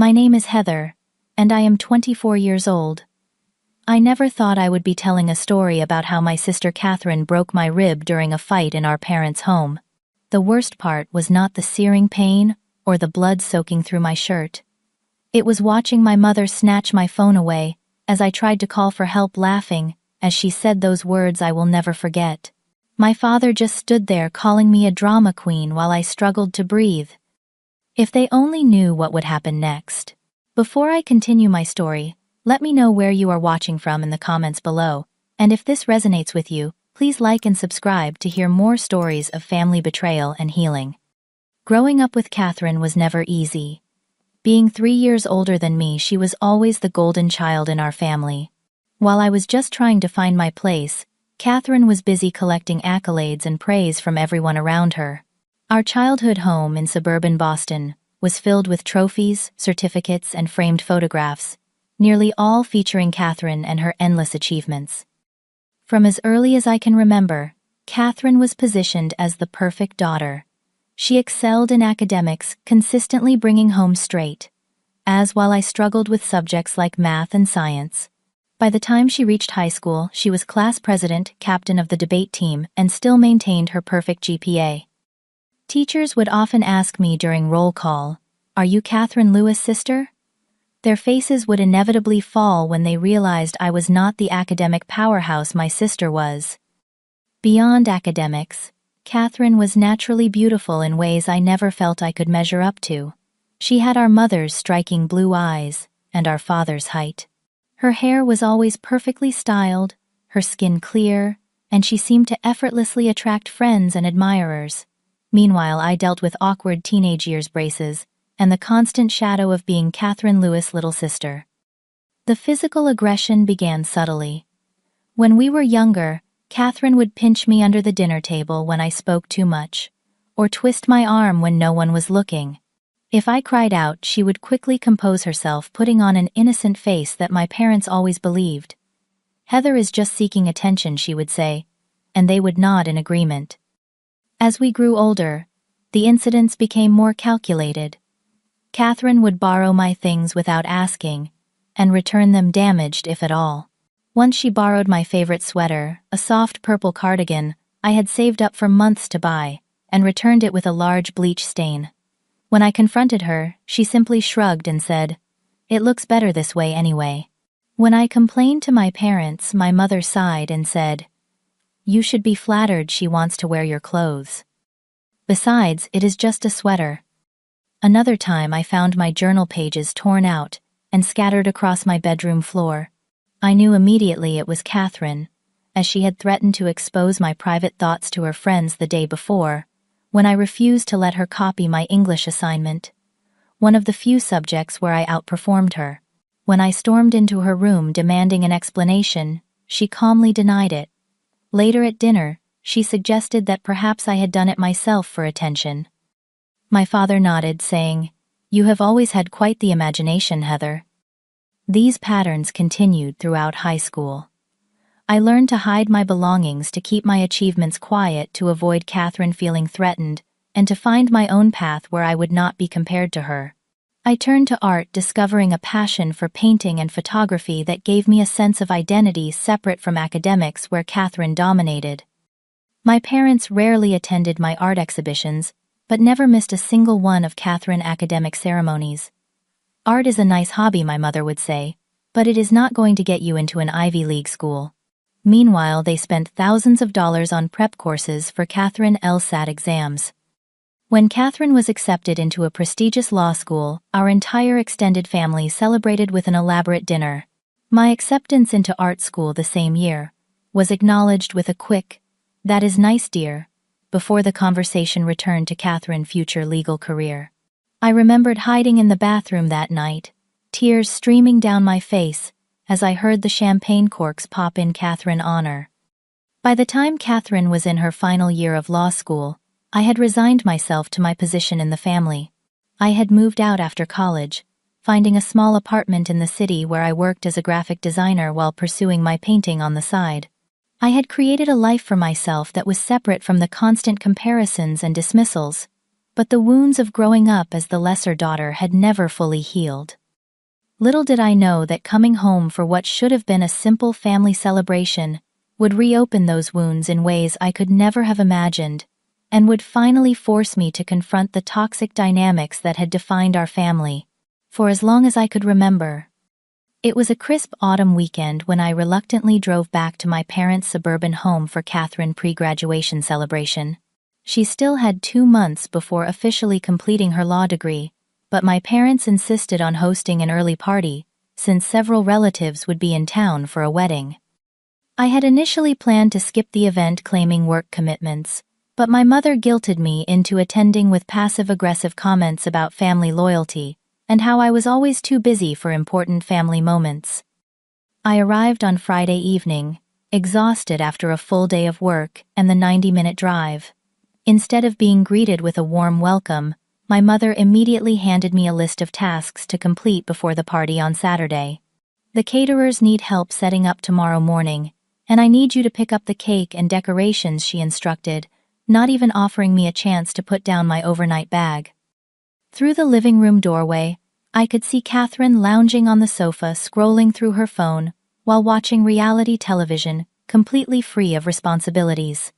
My name is Heather, and I am 24 years old. I never thought I would be telling a story about how my sister Catherine broke my rib during a fight in our parents' home. The worst part was not the searing pain or the blood soaking through my shirt. It was watching my mother snatch my phone away as I tried to call for help, laughing as she said those words I will never forget. My father just stood there calling me a drama queen while I struggled to breathe. If they only knew what would happen next. Before I continue my story, let me know where you are watching from in the comments below, and if this resonates with you, please like and subscribe to hear more stories of family betrayal and healing. Growing up with Catherine was never easy. Being 3 years older than me, she was always the golden child in our family. While I was just trying to find my place, Catherine was busy collecting accolades and praise from everyone around her. Our childhood home in suburban Boston was filled with trophies, certificates, and framed photographs, nearly all featuring Catherine and her endless achievements. From as early as I can remember, Catherine was positioned as the perfect daughter. She excelled in academics, consistently bringing home straight A's while I struggled with subjects like math and science. By the time she reached high school, she was class president, captain of the debate team, and still maintained her perfect GPA. Teachers would often ask me during roll call, "Are you Catherine Lewis' sister?" Their faces would inevitably fall when they realized I was not the academic powerhouse my sister was. Beyond academics, Catherine was naturally beautiful in ways I never felt I could measure up to. She had our mother's striking blue eyes and our father's height. Her hair was always perfectly styled, her skin clear, and she seemed to effortlessly attract friends and admirers. Meanwhile, I dealt with awkward teenage years braces and the constant shadow of being Catherine Lewis' little sister. The physical aggression began subtly. When we were younger, Catherine would pinch me under the dinner table when I spoke too much, or twist my arm when no one was looking. If I cried out, she would quickly compose herself, putting on an innocent face that my parents always believed. "Heather is just seeking attention," she would say, and they would nod in agreement. As we grew older, the incidents became more calculated. Catherine would borrow my things without asking, and return them damaged if at all. Once she borrowed my favorite sweater, a soft purple cardigan I had saved up for months to buy, and returned it with a large bleach stain. When I confronted her, she simply shrugged and said, "It looks better this way anyway." When I complained to my parents, my mother sighed and said, "You should be flattered she wants to wear your clothes. Besides, it is just a sweater." Another time I found my journal pages torn out and scattered across my bedroom floor. I knew immediately it was Catherine, as she had threatened to expose my private thoughts to her friends the day before, when I refused to let her copy my English assignment, one of the few subjects where I outperformed her. When I stormed into her room demanding an explanation, she calmly denied it. Later at dinner, she suggested that perhaps I had done it myself for attention. My father nodded, saying, "You have always had quite the imagination, Heather." These patterns continued throughout high school. I learned to hide my belongings, to keep my achievements quiet, to avoid Catherine feeling threatened, and to find my own path where I would not be compared to her. I turned to art, discovering a passion for painting and photography that gave me a sense of identity separate from academics where Catherine dominated. My parents rarely attended my art exhibitions, but never missed a single one of Catherine's academic ceremonies. "Art is a nice hobby," my mother would say, "but it is not going to get you into an Ivy League school." Meanwhile, they spent thousands of dollars on prep courses for Catherine LSAT exams. When Catherine was accepted into a prestigious law school, our entire extended family celebrated with an elaborate dinner. My acceptance into art school the same year was acknowledged with a quick, "That is nice, dear," before the conversation returned to Catherine's future legal career. I remembered hiding in the bathroom that night, tears streaming down my face as I heard the champagne corks pop in Catherine's honor. By the time Catherine was in her final year of law school, I had resigned myself to my position in the family. I had moved out after college, finding a small apartment in the city where I worked as a graphic designer while pursuing my painting on the side. I had created a life for myself that was separate from the constant comparisons and dismissals. But the wounds of growing up as the lesser daughter had never fully healed. Little did I know that coming home for what should have been a simple family celebration would reopen those wounds in ways I could never have imagined, and would finally force me to confront the toxic dynamics that had defined our family for as long as I could remember. It was a crisp autumn weekend when I reluctantly drove back to my parents' suburban home for Catherine's pre-graduation celebration. She still had 2 months before officially completing her law degree, but my parents insisted on hosting an early party, since several relatives would be in town for a wedding. I had initially planned to skip the event claiming work commitments, but my mother guilted me into attending with passive-aggressive comments about family loyalty and how I was always too busy for important family moments. I arrived on Friday evening, exhausted after a full day of work and the 90-minute drive. Instead of being greeted with a warm welcome, my mother immediately handed me a list of tasks to complete before the party on Saturday. The caterers need help setting up tomorrow morning, and I need you to pick up the cake and decorations, she instructed, not even offering me a chance to put down my overnight bag. Through the living room doorway, I could see Catherine lounging on the sofa, scrolling through her phone while watching reality television, completely free of responsibilities.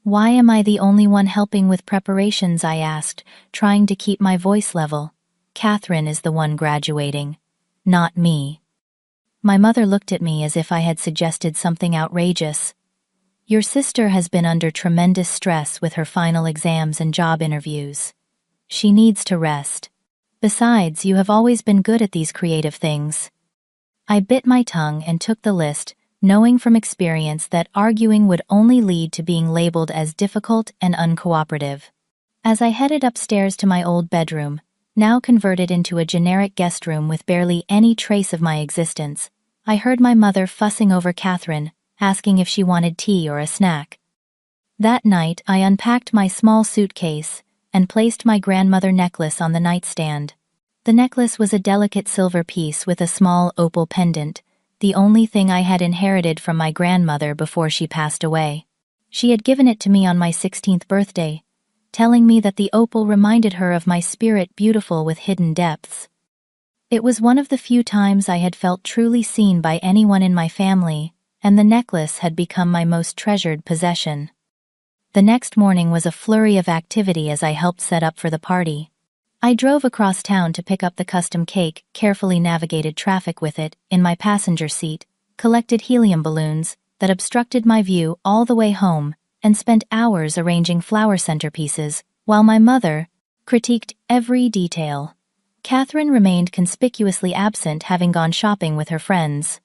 "Why am I the only one helping with preparations?" I asked, trying to keep my voice level. "Catherine is the one graduating, not me." My mother looked at me as if I had suggested something outrageous. "Your sister has been under tremendous stress with her final exams and job interviews. She needs to rest. Besides, you have always been good at these creative things." I bit my tongue and took the list, knowing from experience that arguing would only lead to being labeled as difficult and uncooperative. As I headed upstairs to my old bedroom, now converted into a generic guest room with barely any trace of my existence, I heard my mother fussing over Catherine, asking if she wanted tea or a snack. That night, I unpacked my small suitcase and placed my grandmother necklace on the nightstand. The necklace was a delicate silver piece with a small opal pendant, the only thing I had inherited from my grandmother before she passed away. She had given it to me on my 16th birthday, telling me that the opal reminded her of my spirit, beautiful with hidden depths. It was one of the few times I had felt truly seen by anyone in my family, and the necklace had become my most treasured possession. The next morning was a flurry of activity as I helped set up for the party. I drove across town to pick up the custom cake, carefully navigated traffic with it in my passenger seat, collected helium balloons that obstructed my view all the way home, and spent hours arranging flower centerpieces, while my mother critiqued every detail. Catherine remained conspicuously absent, having gone shopping with her friends.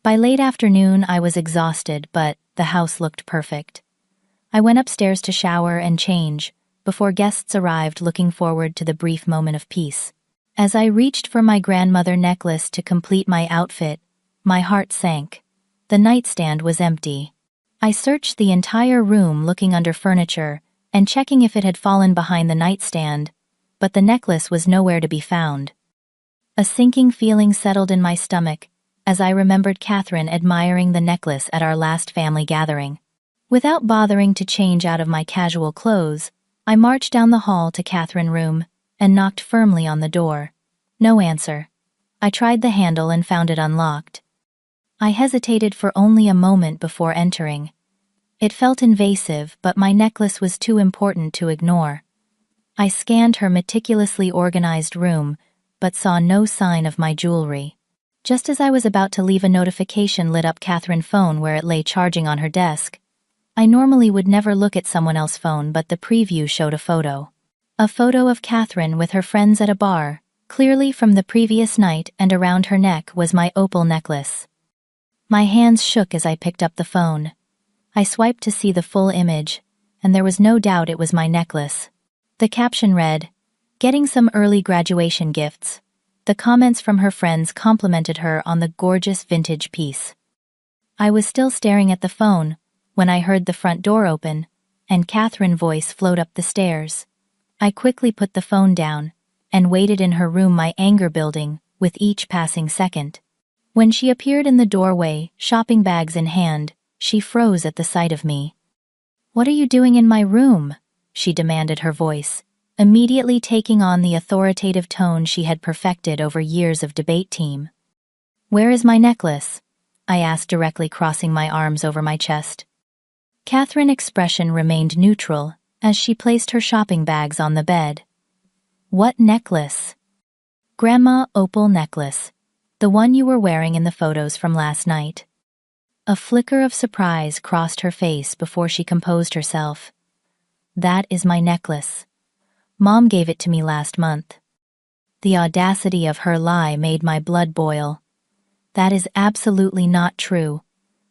By late afternoon, I was exhausted, but the house looked perfect. I went upstairs to shower and change, before guests arrived, looking forward to the brief moment of peace. As I reached for my grandmother necklace to complete my outfit, my heart sank. The nightstand was empty. I searched the entire room, looking under furniture and checking if it had fallen behind the nightstand, but the necklace was nowhere to be found. A sinking feeling settled in my stomach as I remembered Catherine admiring the necklace at our last family gathering. Without bothering to change out of my casual clothes, I marched down the hall to Catherine's room and knocked firmly on the door. No answer. I tried the handle and found it unlocked. I hesitated for only a moment before entering. It felt invasive, but my necklace was too important to ignore. I scanned her meticulously organized room, but saw no sign of my jewelry. Just as I was about to leave, a notification lit up Catherine's phone where it lay charging on her desk. I normally would never look at someone else's phone, but the preview showed a photo. A photo of Catherine with her friends at a bar, clearly from the previous night, and around her neck was my opal necklace. My hands shook as I picked up the phone. I swiped to see the full image, and there was no doubt it was my necklace. The caption read, "Getting some early graduation gifts." The comments from her friends complimented her on the gorgeous vintage piece. I was still staring at the phone when I heard the front door open and Catherine's voice float up the stairs. I quickly put the phone down and waited in her room, my anger building with each passing second. When she appeared in the doorway, shopping bags in hand, she froze at the sight of me. "What are you doing in my room?" she demanded, her voice immediately taking on the authoritative tone she had perfected over years of debate team. "Where is my necklace?" I asked directly, crossing my arms over my chest. Catherine's expression remained neutral as she placed her shopping bags on the bed. "What necklace?" "Grandma, opal necklace. The one you were wearing in the photos from last night." A flicker of surprise crossed her face before she composed herself. "That is my necklace. Mom gave it to me last month." The audacity of her lie made my blood boil. "That is absolutely not true.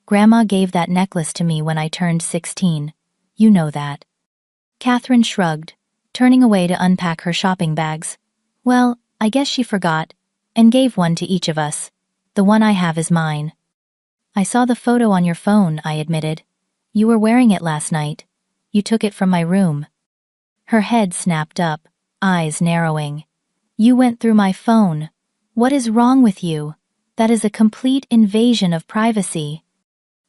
Grandma gave that necklace to me when I turned 16. You know that." Catherine shrugged, turning away to unpack her shopping bags. "Well, I guess she forgot, and gave one to each of us. The one I have is mine." "I saw the photo on your phone," I admitted. "You were wearing it last night. You took it from my room." Her head snapped up, eyes narrowing. "You went through my phone. What is wrong with you? That is a complete invasion of privacy."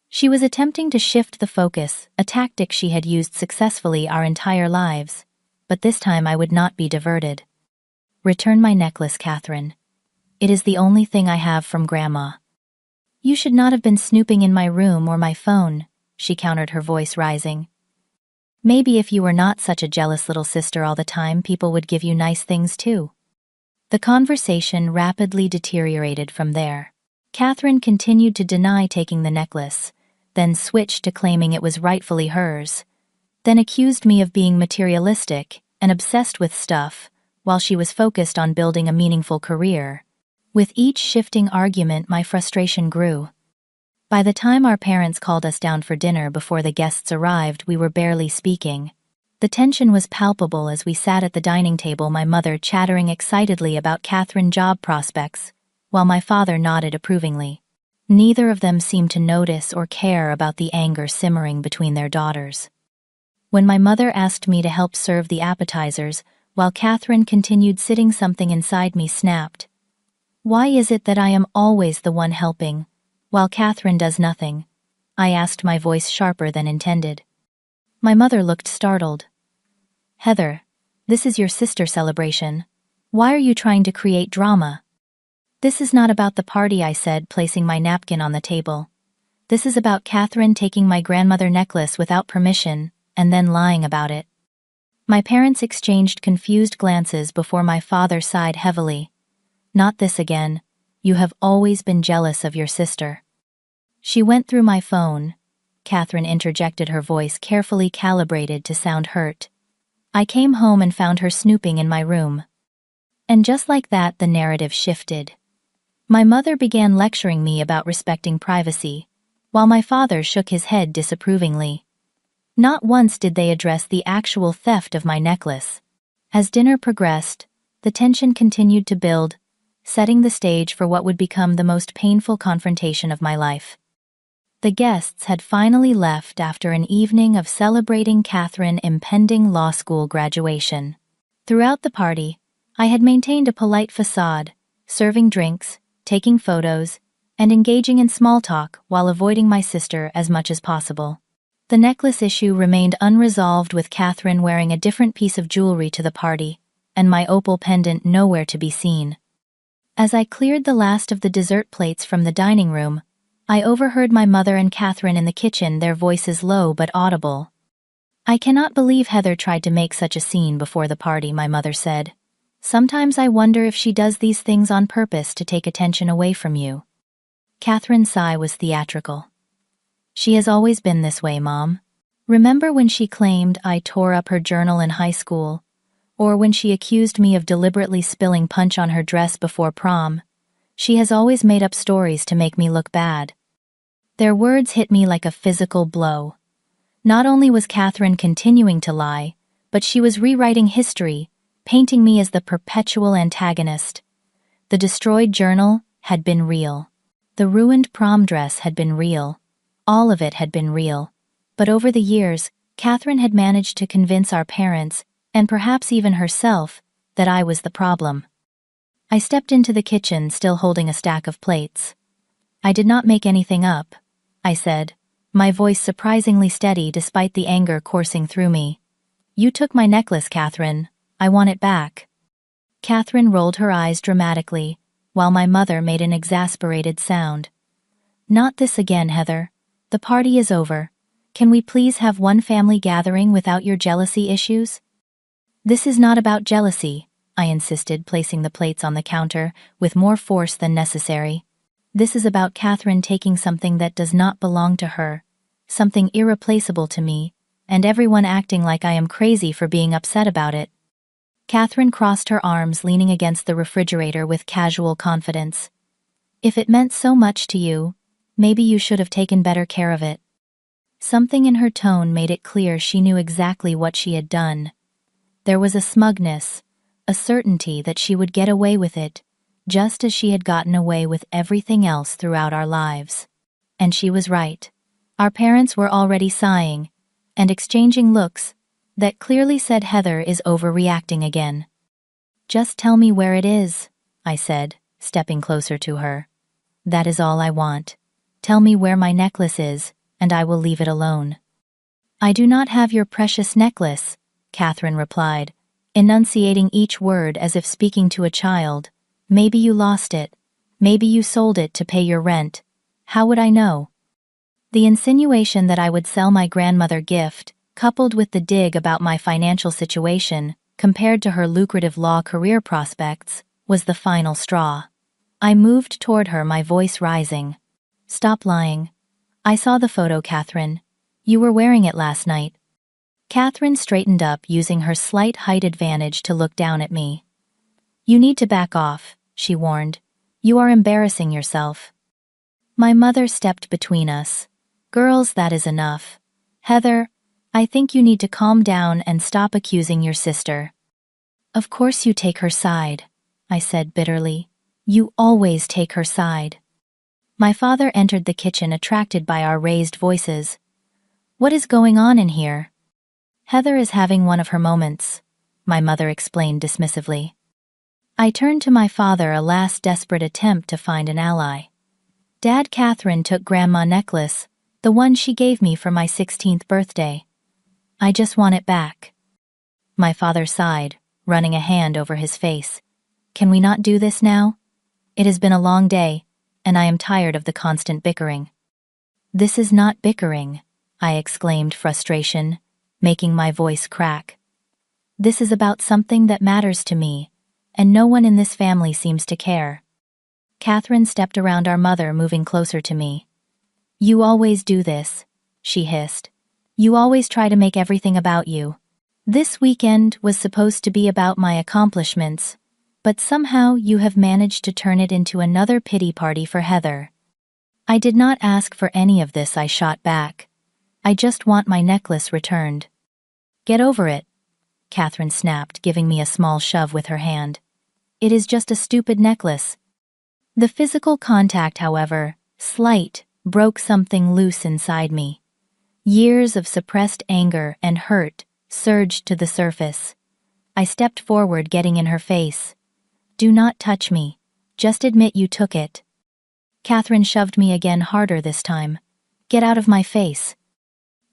She was attempting to shift the focus, a tactic she had used successfully our entire lives. But this time I would not be diverted. "Return my necklace, Catherine. It is the only thing I have from Grandma." "You should not have been snooping in my room or my phone," she countered, her voice rising. "Maybe if you were not such a jealous little sister all the time, people would give you nice things too." The conversation rapidly deteriorated from there. Catherine continued to deny taking the necklace, then switched to claiming it was rightfully hers, then accused me of being materialistic and obsessed with stuff while she was focused on building a meaningful career. With each shifting argument, my frustration grew. By the time our parents called us down for dinner before the guests arrived, we were barely speaking. The tension was palpable as we sat at the dining table, my mother chattering excitedly about Catherine's job prospects, while my father nodded approvingly. Neither of them seemed to notice or care about the anger simmering between their daughters. When my mother asked me to help serve the appetizers, while Catherine continued sitting, something inside me snapped. "Why is it that I am always the one helping, while Catherine does nothing?" I asked, my voice sharper than intended. My mother looked startled. "Heather, this is your sister celebration. Why are you trying to create drama?" "This is not about the party," I said, placing my napkin on the table. "This is about Catherine taking my grandmother necklace without permission, and then lying about it." My parents exchanged confused glances before my father sighed heavily. "Not this again. You have always been jealous of your sister." "She went through my phone," Catherine interjected, her voice carefully calibrated to sound hurt. "I came home and found her snooping in my room." And just like that, the narrative shifted. My mother began lecturing me about respecting privacy, while my father shook his head disapprovingly. Not once did they address the actual theft of my necklace. As dinner progressed, the tension continued to build, setting the stage for what would become the most painful confrontation of my life. The guests had finally left after an evening of celebrating Catherine's impending law school graduation. Throughout the party, I had maintained a polite facade, serving drinks, taking photos, and engaging in small talk while avoiding my sister as much as possible. The necklace issue remained unresolved, with Catherine wearing a different piece of jewelry to the party, and my opal pendant nowhere to be seen. As I cleared the last of the dessert plates from the dining room, I overheard my mother and Catherine in the kitchen, their voices low but audible. "I cannot believe Heather tried to make such a scene before the party," my mother said. "Sometimes I wonder if she does these things on purpose to take attention away from you." Catherine's sigh was theatrical. "She has always been this way, Mom. Remember when she claimed I tore up her journal in high school? Or when she accused me of deliberately spilling punch on her dress before prom? She has always made up stories to make me look bad." Their words hit me like a physical blow. Not only was Catherine continuing to lie, but she was rewriting history, painting me as the perpetual antagonist. The destroyed journal had been real. The ruined prom dress had been real. All of it had been real. But over the years, Catherine had managed to convince our parents, and perhaps even herself, that I was the problem. I stepped into the kitchen, still holding a stack of plates. "I did not make anything up," I said, my voice surprisingly steady despite the anger coursing through me. "You took my necklace, Catherine. I want it back. Catherine rolled her eyes dramatically, while my mother made an exasperated sound. Not this again, Heather. The party is over. Can we please have one family gathering without your jealousy issues? This is not about jealousy, I insisted, placing the plates on the counter with more force than necessary. This is about Catherine taking something that does not belong to her, something irreplaceable to me, and everyone acting like I am crazy for being upset about it. Catherine crossed her arms, leaning against the refrigerator with casual confidence. If it meant so much to you, maybe you should have taken better care of it. Something in her tone made it clear she knew exactly what she had done. There was a smugness, a certainty that she would get away with it, just as she had gotten away with everything else throughout our lives. And she was right. Our parents were already sighing and exchanging looks that clearly said Heather is overreacting again. Just tell me where it is, I said, stepping closer to her. That is all I want. Tell me where my necklace is, and I will leave it alone. I do not have your precious necklace, Catherine replied, enunciating each word as if speaking to a child. Maybe you lost it. Maybe you sold it to pay your rent. How would I know? The insinuation that I would sell my grandmother gift, coupled with the dig about my financial situation, compared to her lucrative law career prospects, was the final straw. I moved toward her, my voice rising. Stop lying. I saw the photo, Catherine. You were wearing it last night. Catherine straightened up, using her slight height advantage to look down at me. You need to back off, she warned. You are embarrassing yourself. My mother stepped between us. Girls, that is enough. Heather, I think you need to calm down and stop accusing your sister. Of course you take her side, I said bitterly. You always take her side. My father entered the kitchen, attracted by our raised voices. What is going on in here? Heather is having one of her moments, my mother explained dismissively. I turned to my father, a last desperate attempt to find an ally. Dad, Catherine took Grandma's necklace, the one she gave me for my 16th birthday. I just want it back. My father sighed, running a hand over his face. Can we not do this now? It has been a long day, and I am tired of the constant bickering. This is not bickering, I exclaimed, frustration, making my voice crack. This is about something that matters to me, and no one in this family seems to care. Catherine stepped around our mother, moving closer to me. You always do this, she hissed. You always try to make everything about you. This weekend was supposed to be about my accomplishments, but somehow you have managed to turn it into another pity party for Heather. I did not ask for any of this, I shot back. I just want my necklace returned. Get over it, Catherine snapped, giving me a small shove with her hand. It is just a stupid necklace. The physical contact, however, slight, broke something loose inside me. Years of suppressed anger and hurt surged to the surface. I stepped forward, getting in her face. Do not touch me. Just admit you took it. Catherine shoved me again, harder this time. Get out of my face.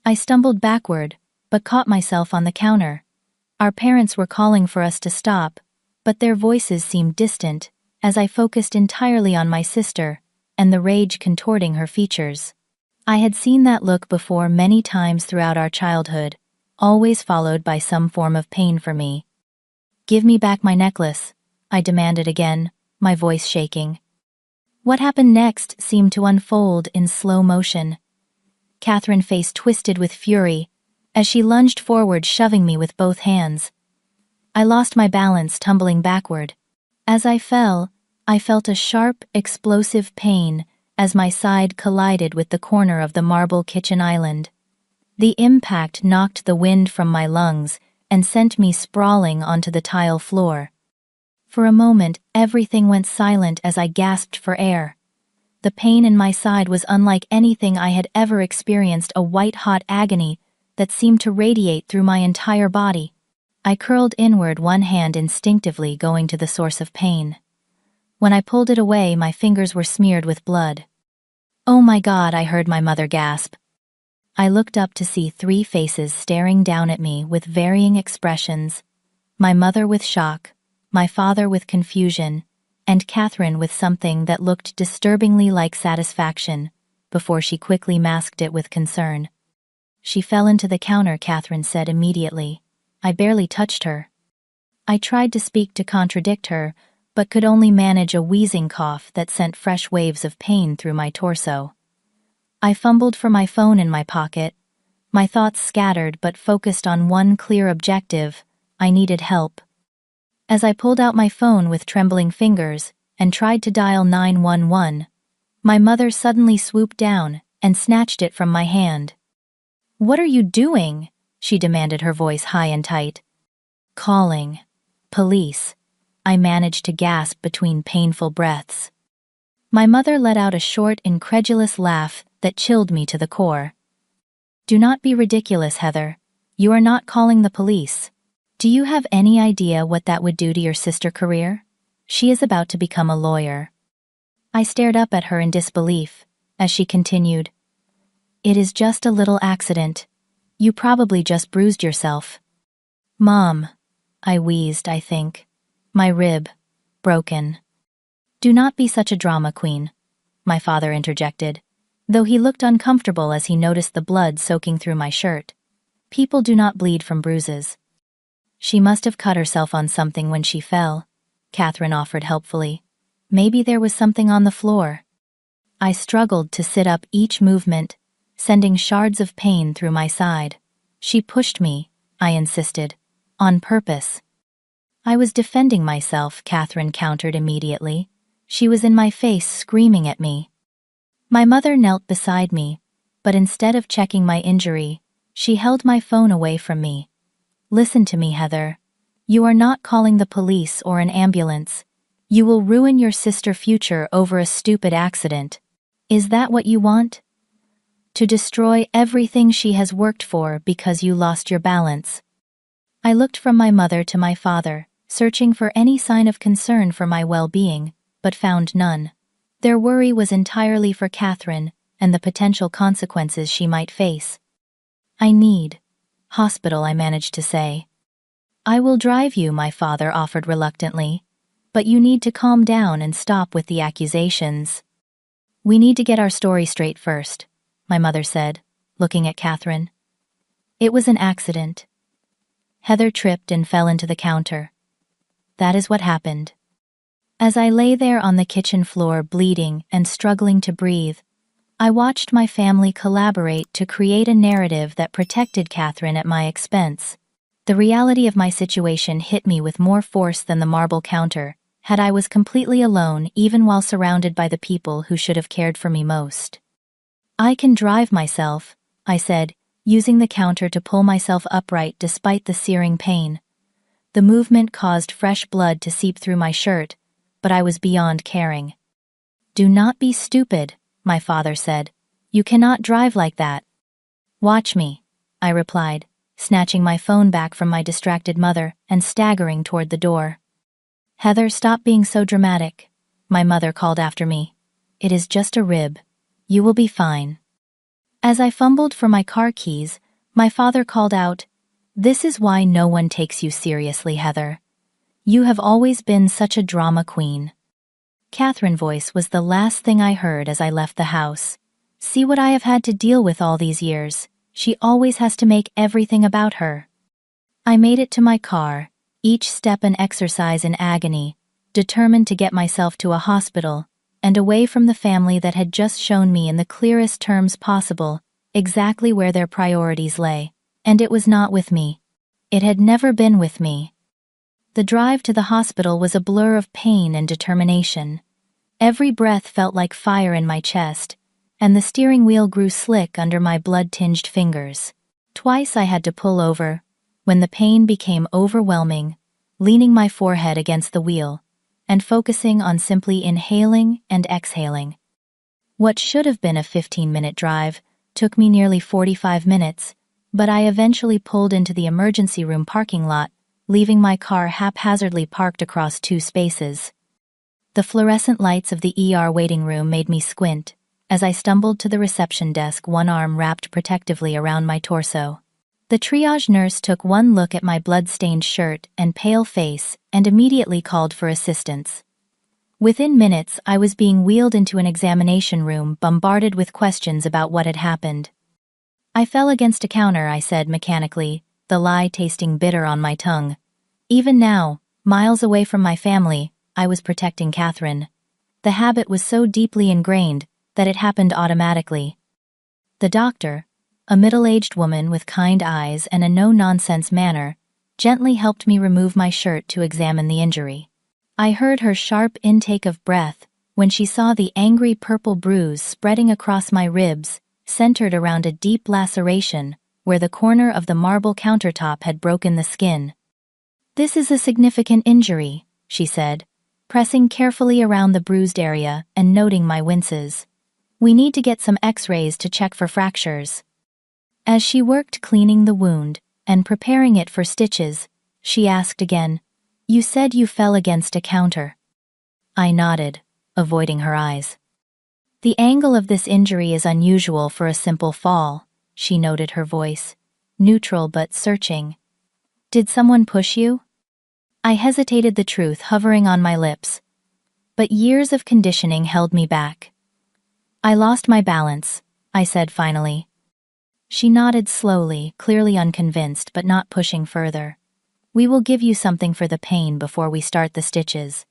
I stumbled backward, but caught myself on the counter. Our parents were calling for us to stop, but their voices seemed distant as I focused entirely on my sister and the rage contorting her features. I had seen that look before many times throughout our childhood, always followed by some form of pain for me. Give me back my necklace, I demanded again, my voice shaking. What happened next seemed to unfold in slow motion. Catherine's face twisted with fury as she lunged forward, shoving me with both hands. I lost my balance, tumbling backward. As I fell, I felt a sharp, explosive pain as my side collided with the corner of the marble kitchen island. The impact knocked the wind from my lungs and sent me sprawling onto the tile floor. For a moment, everything went silent as I gasped for air. The pain in my side was unlike anything I had ever experienced, a white-hot agony that seemed to radiate through my entire body. I curled inward, one hand instinctively going to the source of pain. When I pulled it away, my fingers were smeared with blood. Oh my God, I heard my mother gasp. I looked up to see 3 faces staring down at me with varying expressions. My mother with shock, my father with confusion, and Catherine with something that looked disturbingly like satisfaction, before she quickly masked it with concern. She fell into the counter, Catherine said immediately. I barely touched her. I tried to speak to contradict her, but could only manage a wheezing cough that sent fresh waves of pain through my torso. I fumbled for my phone in my pocket, my thoughts scattered but focused on one clear objective: I needed help. As I pulled out my phone with trembling fingers and tried to dial 911, my mother suddenly swooped down and snatched it from my hand. "What are you doing?" she demanded, her voice high and tight. "Calling. Police," I managed to gasp between painful breaths. My mother let out a short, incredulous laugh that chilled me to the core. "Do not be ridiculous, Heather. You are not calling the police. Do you have any idea what that would do to your sister's career? She is about to become a lawyer." I stared up at her in disbelief, as she continued, "It is just a little accident. You probably just bruised yourself." "Mom," I wheezed, I think. "My rib. Broken." "Do not be such a drama queen," my father interjected, though he looked uncomfortable as he noticed the blood soaking through my shirt. "People do not bleed from bruises." "She must have cut herself on something when she fell," Catherine offered helpfully. "Maybe there was something on the floor." I struggled to sit up each movement, sending shards of pain through my side. "She pushed me," I insisted, "on purpose." "I was defending myself," Catherine countered immediately. "She was in my face screaming at me." My mother knelt beside me, but instead of checking my injury, she held my phone away from me. "Listen to me, Heather. You are not calling the police or an ambulance. You will ruin your sister's future over a stupid accident. Is that what you want? To destroy everything she has worked for because you lost your balance?" I looked from my mother to my father, searching for any sign of concern for my well-being, but found none. Their worry was entirely for Catherine and the potential consequences she might face. "I need hospital," I managed to say. "I will drive you," my father offered reluctantly, "but you need to calm down and stop with the accusations." "We need to get our story straight first," my mother said, looking at Catherine. "It was an accident. Heather tripped and fell into the counter. That is what happened." As I lay there on the kitchen floor bleeding and struggling to breathe, I watched my family collaborate to create a narrative that protected Catherine at my expense. The reality of my situation hit me with more force than the marble counter, had I was completely alone even while surrounded by the people who should have cared for me most. "I can drive myself," I said, using the counter to pull myself upright despite the searing pain. The movement caused fresh blood to seep through my shirt, but I was beyond caring. "Do not be stupid," my father said. "You cannot drive like that." "Watch me," I replied, snatching my phone back from my distracted mother and staggering toward the door. "Heather, stop being so dramatic," my mother called after me. "It is just a rib. You will be fine." As I fumbled for my car keys, my father called out, "This is why no one takes you seriously, Heather. You have always been such a drama queen." Catherine's voice was the last thing I heard as I left the house. "See what I have had to deal with all these years. She always has to make everything about her." I made it to my car, each step an exercise in agony, determined to get myself to a hospital, and away from the family that had just shown me in the clearest terms possible exactly where their priorities lay. And it was not with me. It had never been with me. The drive to the hospital was a blur of pain and determination. Every breath felt like fire in my chest, and the steering wheel grew slick under my blood-tinged fingers. Twice I had to pull over, when the pain became overwhelming, leaning my forehead against the wheel, and focusing on simply inhaling and exhaling. What should have been a 15-minute drive took me nearly 45 minutes, but I eventually pulled into the emergency room parking lot, leaving my car haphazardly parked across 2 spaces. The fluorescent lights of the ER waiting room made me squint as I stumbled to the reception desk, one arm wrapped protectively around my torso. The triage nurse took one look at my blood-stained shirt and pale face and immediately called for assistance. Within minutes, I was being wheeled into an examination room, bombarded with questions about what had happened. I fell against a counter, I said mechanically, the lie tasting bitter on my tongue. Even now, miles away from my family, I was protecting Catherine. The habit was so deeply ingrained that it happened automatically. The doctor, a middle-aged woman with kind eyes and a no-nonsense manner, gently helped me remove my shirt to examine the injury. I heard her sharp intake of breath when she saw the angry purple bruise spreading across my ribs, centered around a deep laceration where the corner of the marble countertop had broken the skin. "This is a significant injury," she said, pressing carefully around the bruised area and noting my winces. "We need to get some X-rays to check for fractures." As she worked cleaning the wound and preparing it for stitches, she asked again, "You said you fell against a counter." I nodded, avoiding her eyes. "The angle of this injury is unusual for a simple fall," she noted, her voice neutral but searching. "Did someone push you?" I hesitated, the truth hovering on my lips. But years of conditioning held me back. "I lost my balance," I said finally. She nodded slowly, clearly unconvinced but not pushing further. "We will give you something for the pain before we start the stitches."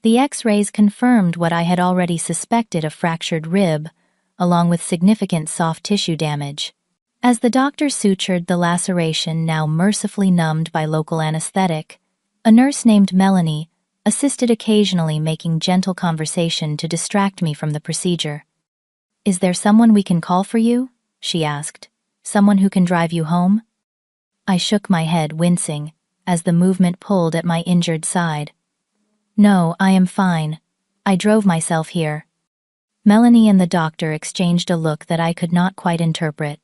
The X-rays confirmed what I had already suspected: a fractured rib, along with significant soft tissue damage. As the doctor sutured the laceration, now mercifully numbed by local anesthetic, a nurse named Melanie assisted occasionally, making gentle conversation to distract me from the procedure. "Is there someone we can call for you?" she asked. "Someone who can drive you home?" I shook my head, wincing, as the movement pulled at my injured side. "No, I am fine. I drove myself here." Melanie and the doctor exchanged a look that I could not quite interpret.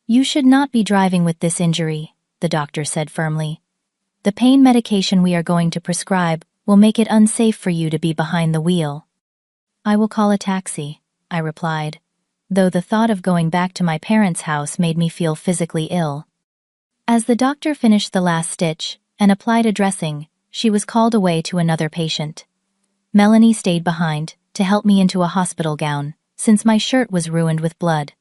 "You should not be driving with this injury," the doctor said firmly. "The pain medication we are going to prescribe will make it unsafe for you to be behind the wheel." "I will call a taxi," I replied, though the thought of going back to my parents' house made me feel physically ill. As the doctor finished the last stitch and applied a dressing, she was called away to another patient. Melanie stayed behind to help me into a hospital gown, since my shirt was ruined with blood.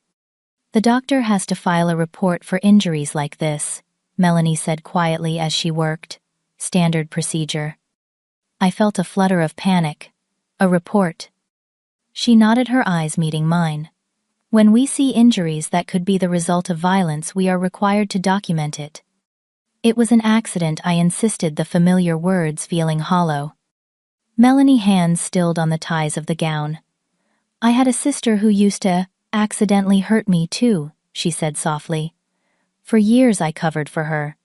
"The doctor has to file a report for injuries like this," Melanie said quietly as she worked. "Standard procedure." I felt a flutter of panic. "A report?" She nodded, her eyes meeting mine. "When we see injuries that could be the result of violence, we are required to document it." "It was an accident," I insisted, the familiar words feeling hollow. Melanie's hands stilled on the ties of the gown. "I had a sister who used to accidentally hurt me too," she said softly. "For years I covered for her,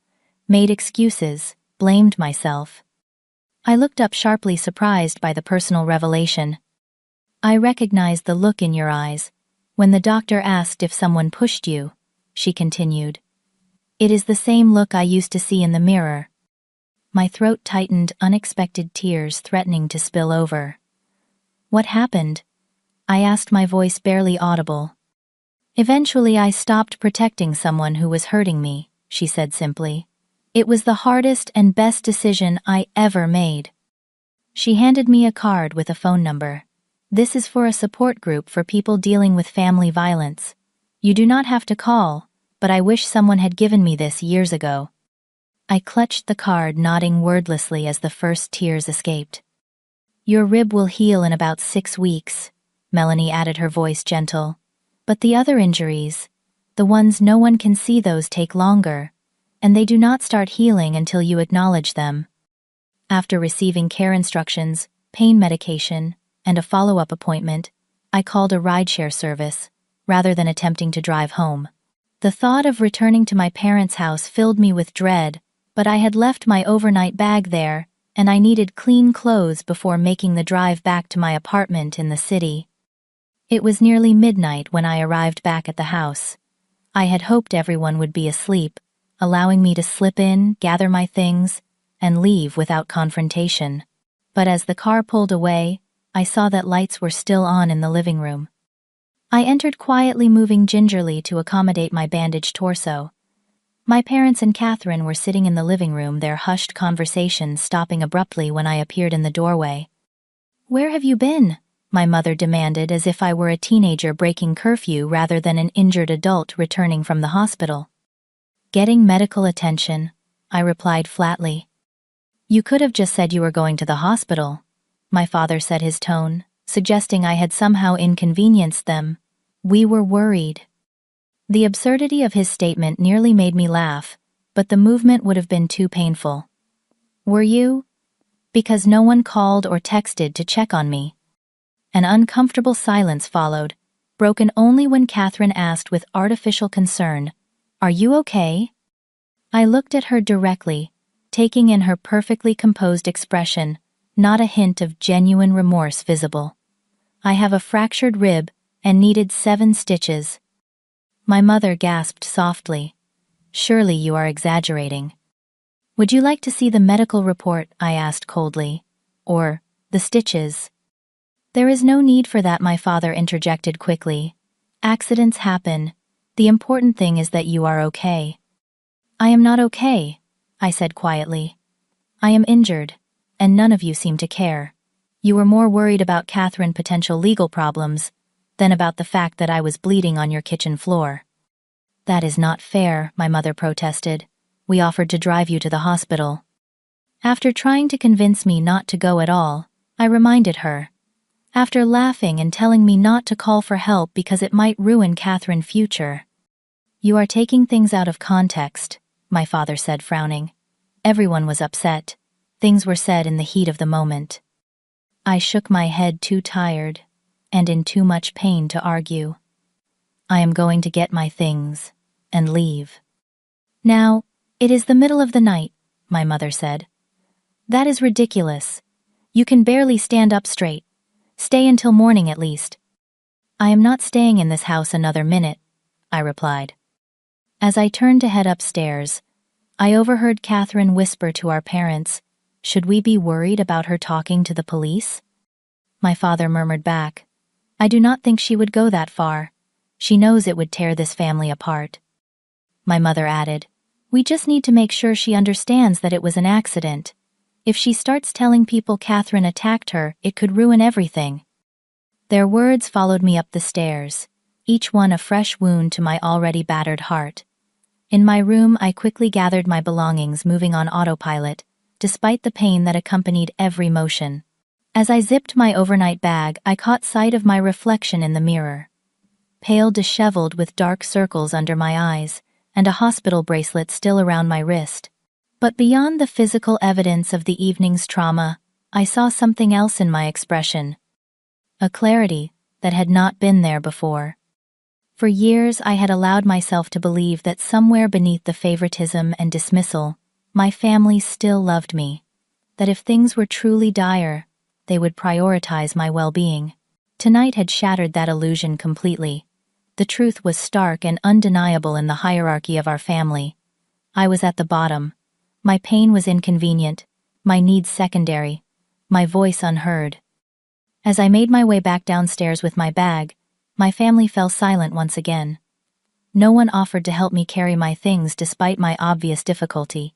made excuses, blamed myself." I looked up sharply, surprised by the personal revelation. "I recognized the look in your eyes when the doctor asked if someone pushed you," she continued. "It is the same look I used to see in the mirror." My throat tightened, unexpected tears threatening to spill over. "What happened?" I asked, my voice barely audible. "Eventually I stopped protecting someone who was hurting me," she said simply. "It was the hardest and best decision I ever made." She handed me a card with a phone number. "This is for a support group for people dealing with family violence. You do not have to call, but I wish someone had given me this years ago." I clutched the card, nodding wordlessly as the first tears escaped. "Your rib will heal in about 6 weeks," Melanie added, her voice gentle. "But the other injuries, the ones no one can see, those take longer, and they do not start healing until you acknowledge them." After receiving care instructions, pain medication, and a follow-up appointment, I called a rideshare service, rather than attempting to drive home. The thought of returning to my parents' house filled me with dread, but I had left my overnight bag there, and I needed clean clothes before making the drive back to my apartment in the city. It was nearly midnight when I arrived back at the house. I had hoped everyone would be asleep, allowing me to slip in, gather my things, and leave without confrontation. But as the car pulled away, I saw that lights were still on in the living room. I entered quietly, moving gingerly to accommodate my bandaged torso. My parents and Catherine were sitting in the living room, their hushed conversation stopping abruptly when I appeared in the doorway. "Where have you been?" my mother demanded, as if I were a teenager breaking curfew rather than an injured adult returning from the hospital. "Getting medical attention," I replied flatly. "You could have just said you were going to the hospital," my father said, his tone suggesting I had somehow inconvenienced them. "We were worried." The absurdity of his statement nearly made me laugh, but the movement would have been too painful. "Were you?" "Because no one called or texted to check on me." An uncomfortable silence followed, broken only when Catherine asked with artificial concern, "Are you okay?" I looked at her directly, taking in her perfectly composed expression, not a hint of genuine remorse visible. "I have a fractured rib and needed 7 stitches. My mother gasped softly. "Surely you are exaggerating." "Would you like to see the medical report?" I asked coldly. "Or the stitches?" "There is no need for that," my father interjected quickly. "Accidents happen. The important thing is that you are okay." "I am not okay," I said quietly. "I am injured, and none of you seem to care. You were more worried about Catherine's potential legal problems than about the fact that I was bleeding on your kitchen floor." "That is not fair," my mother protested. "We offered to drive you to the hospital." After trying to convince me not to go at all, I reminded her. After laughing and telling me not to call for help because it might ruin Catherine's future. "You are taking things out of context," my father said, frowning. "Everyone was upset. Things were said in the heat of the moment." I shook my head, too tired and in too much pain to argue. "I am going to get my things and leave." "Now, it is the middle of the night," my mother said. "That is ridiculous. You can barely stand up straight. Stay until morning at least." "I am not staying in this house another minute," I replied. As I turned to head upstairs, I overheard Catherine whisper to our parents, "Should we be worried about her talking to the police?" My father murmured back, "I do not think she would go that far. She knows it would tear this family apart." My mother added, "We just need to make sure she understands that it was an accident. If she starts telling people Catherine attacked her, it could ruin everything." Their words followed me up the stairs, each one a fresh wound to my already battered heart. In my room, I quickly gathered my belongings, moving on autopilot, despite the pain that accompanied every motion. As I zipped my overnight bag, I caught sight of my reflection in the mirror. Pale, disheveled, with dark circles under my eyes, and a hospital bracelet still around my wrist. But beyond the physical evidence of the evening's trauma, I saw something else in my expression. A clarity that had not been there before. For years I had allowed myself to believe that somewhere beneath the favoritism and dismissal, my family still loved me. That if things were truly dire, they would prioritize my well-being. Tonight had shattered that illusion completely. The truth was stark and undeniable in the hierarchy of our family. I was at the bottom. My pain was inconvenient, my needs secondary, my voice unheard. As I made my way back downstairs with my bag, my family fell silent once again. No one offered to help me carry my things despite my obvious difficulty.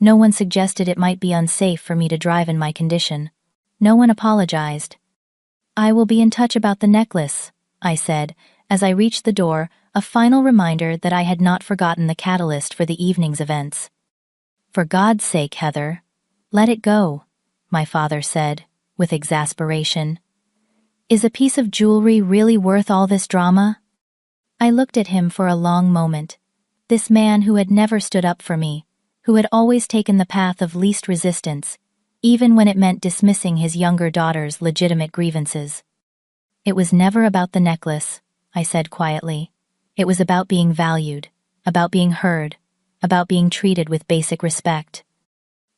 No one suggested it might be unsafe for me to drive in my condition. No one apologized. "I will be in touch about the necklace," I said, as I reached the door, a final reminder that I had not forgotten the catalyst for the evening's events. "For God's sake, Heather, let it go," my father said, with exasperation. "Is a piece of jewelry really worth all this drama?" I looked at him for a long moment. This man who had never stood up for me, who had always taken the path of least resistance, even when it meant dismissing his younger daughter's legitimate grievances. "It was never about the necklace," I said quietly. "It was about being valued, about being heard, about being treated with basic respect."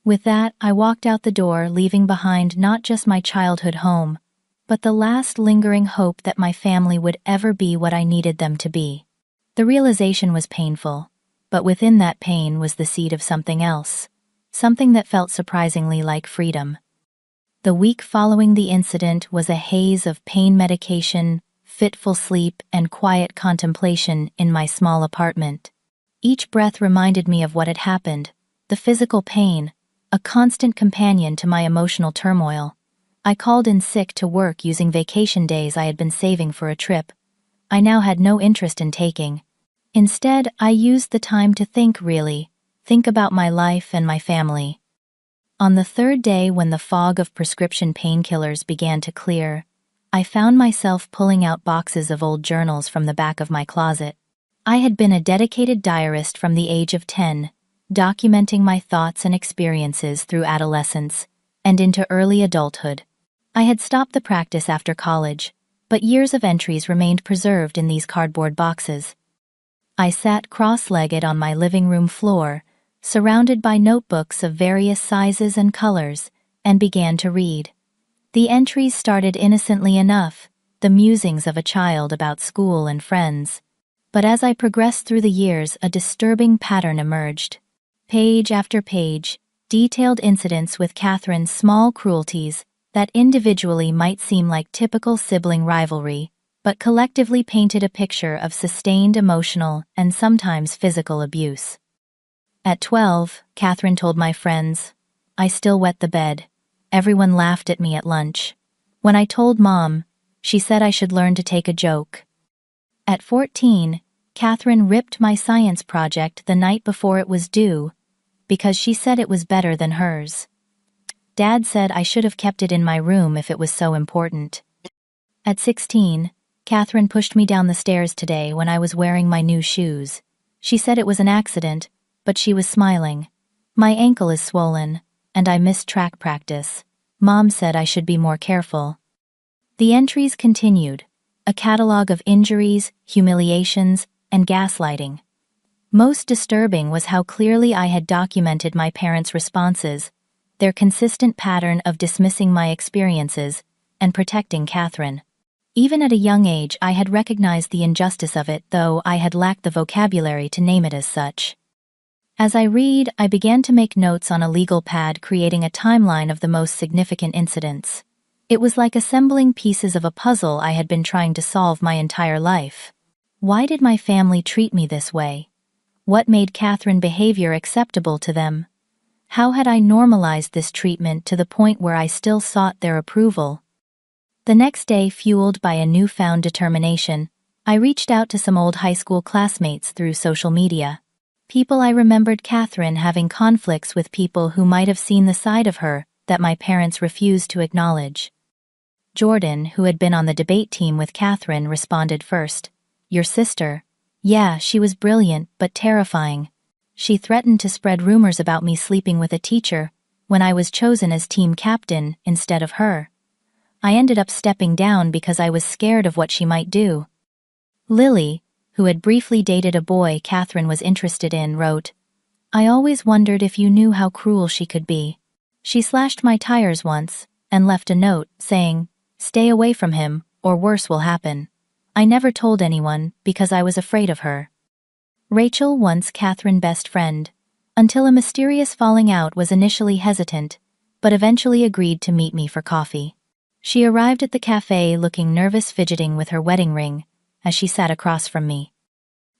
With that, I walked out the door, leaving behind not just my childhood home, but the last lingering hope that my family would ever be what I needed them to be. The realization was painful, but within that pain was the seed of something else, something that felt surprisingly like freedom. The week following the incident was a haze of pain medication, fitful sleep, and quiet contemplation in my small apartment. Each breath reminded me of what had happened, the physical pain, a constant companion to my emotional turmoil. I called in sick to work using vacation days I had been saving for a trip I now had no interest in taking. Instead, I used the time to think about my life and my family. On the third day, when the fog of prescription painkillers began to clear, I found myself pulling out boxes of old journals from the back of my closet. I had been a dedicated diarist from the age of 10, documenting my thoughts and experiences through adolescence and into early adulthood. I had stopped the practice after college, but years of entries remained preserved in these cardboard boxes. I sat cross-legged on my living room floor, surrounded by notebooks of various sizes and colors, and began to read. The entries started innocently enough, the musings of a child about school and friends. But as I progressed through the years, a disturbing pattern emerged. Page after page, detailed incidents with Catherine's small cruelties that individually might seem like typical sibling rivalry, but collectively painted a picture of sustained emotional and sometimes physical abuse. At 12, Catherine told my friends, "I still wet the bed." Everyone laughed at me at lunch. When I told Mom, she said I should learn to take a joke. At 14, Catherine ripped my science project the night before it was due because she said it was better than hers. Dad said I should have kept it in my room if it was so important. At 16, Catherine pushed me down the stairs today when I was wearing my new shoes. She said it was an accident, but she was smiling. My ankle is swollen, and I missed track practice. Mom said I should be more careful. The entries continued, a catalog of injuries, humiliations, and gaslighting. Most disturbing was how clearly I had documented my parents' responses, their consistent pattern of dismissing my experiences and protecting Catherine. Even at a young age, I had recognized the injustice of it, though I had lacked the vocabulary to name it as such. As I read, I began to make notes on a legal pad, creating a timeline of the most significant incidents. It was like assembling pieces of a puzzle I had been trying to solve my entire life. Why did my family treat me this way? What made Catherine's behavior acceptable to them? How had I normalized this treatment to the point where I still sought their approval? The next day, fueled by a newfound determination, I reached out to some old high school classmates through social media. People I remembered Catherine having conflicts with people who might have seen the side of her that my parents refused to acknowledge. Jordan, who had been on the debate team with Catherine, responded first. "Your sister? Yeah, she was brilliant but terrifying. She threatened to spread rumors about me sleeping with a teacher when I was chosen as team captain instead of her. I ended up stepping down because I was scared of what she might do." Lily, who had briefly dated a boy Catherine was interested in, wrote, "I always wondered if you knew how cruel she could be. She slashed my tires once and left a note saying, 'Stay away from him or worse will happen.' I never told anyone because I was afraid of her." Rachel, once Catherine's best friend, until a mysterious falling out, was initially hesitant, but eventually agreed to meet me for coffee. She arrived at the cafe looking nervous, fidgeting with her wedding ring, as she sat across from me.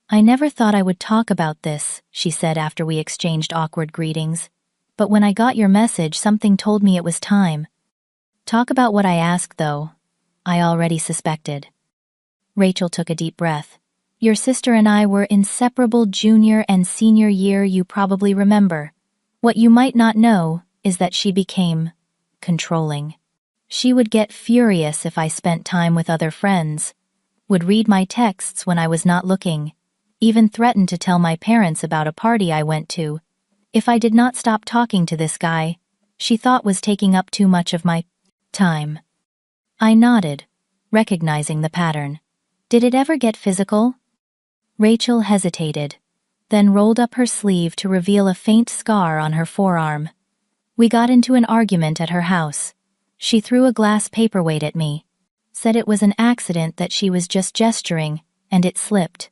"I never thought I would talk about this," she said after we exchanged awkward greetings. "But when I got your message, something told me it was time." "Talk about what I asked, though." I already suspected. Rachel took a deep breath. "Your sister and I were inseparable junior and senior year, you probably remember. What you might not know is that she became controlling. She would get furious if I spent time with other friends, would read my texts when I was not looking, even threatened to tell my parents about a party I went to if I did not stop talking to this guy she thought was taking up too much of my time." I nodded, recognizing the pattern. "Did it ever get physical?" Rachel hesitated, then rolled up her sleeve to reveal a faint scar on her forearm. "We got into an argument at her house. She threw a glass paperweight at me, said it was an accident, that she was just gesturing, and it slipped.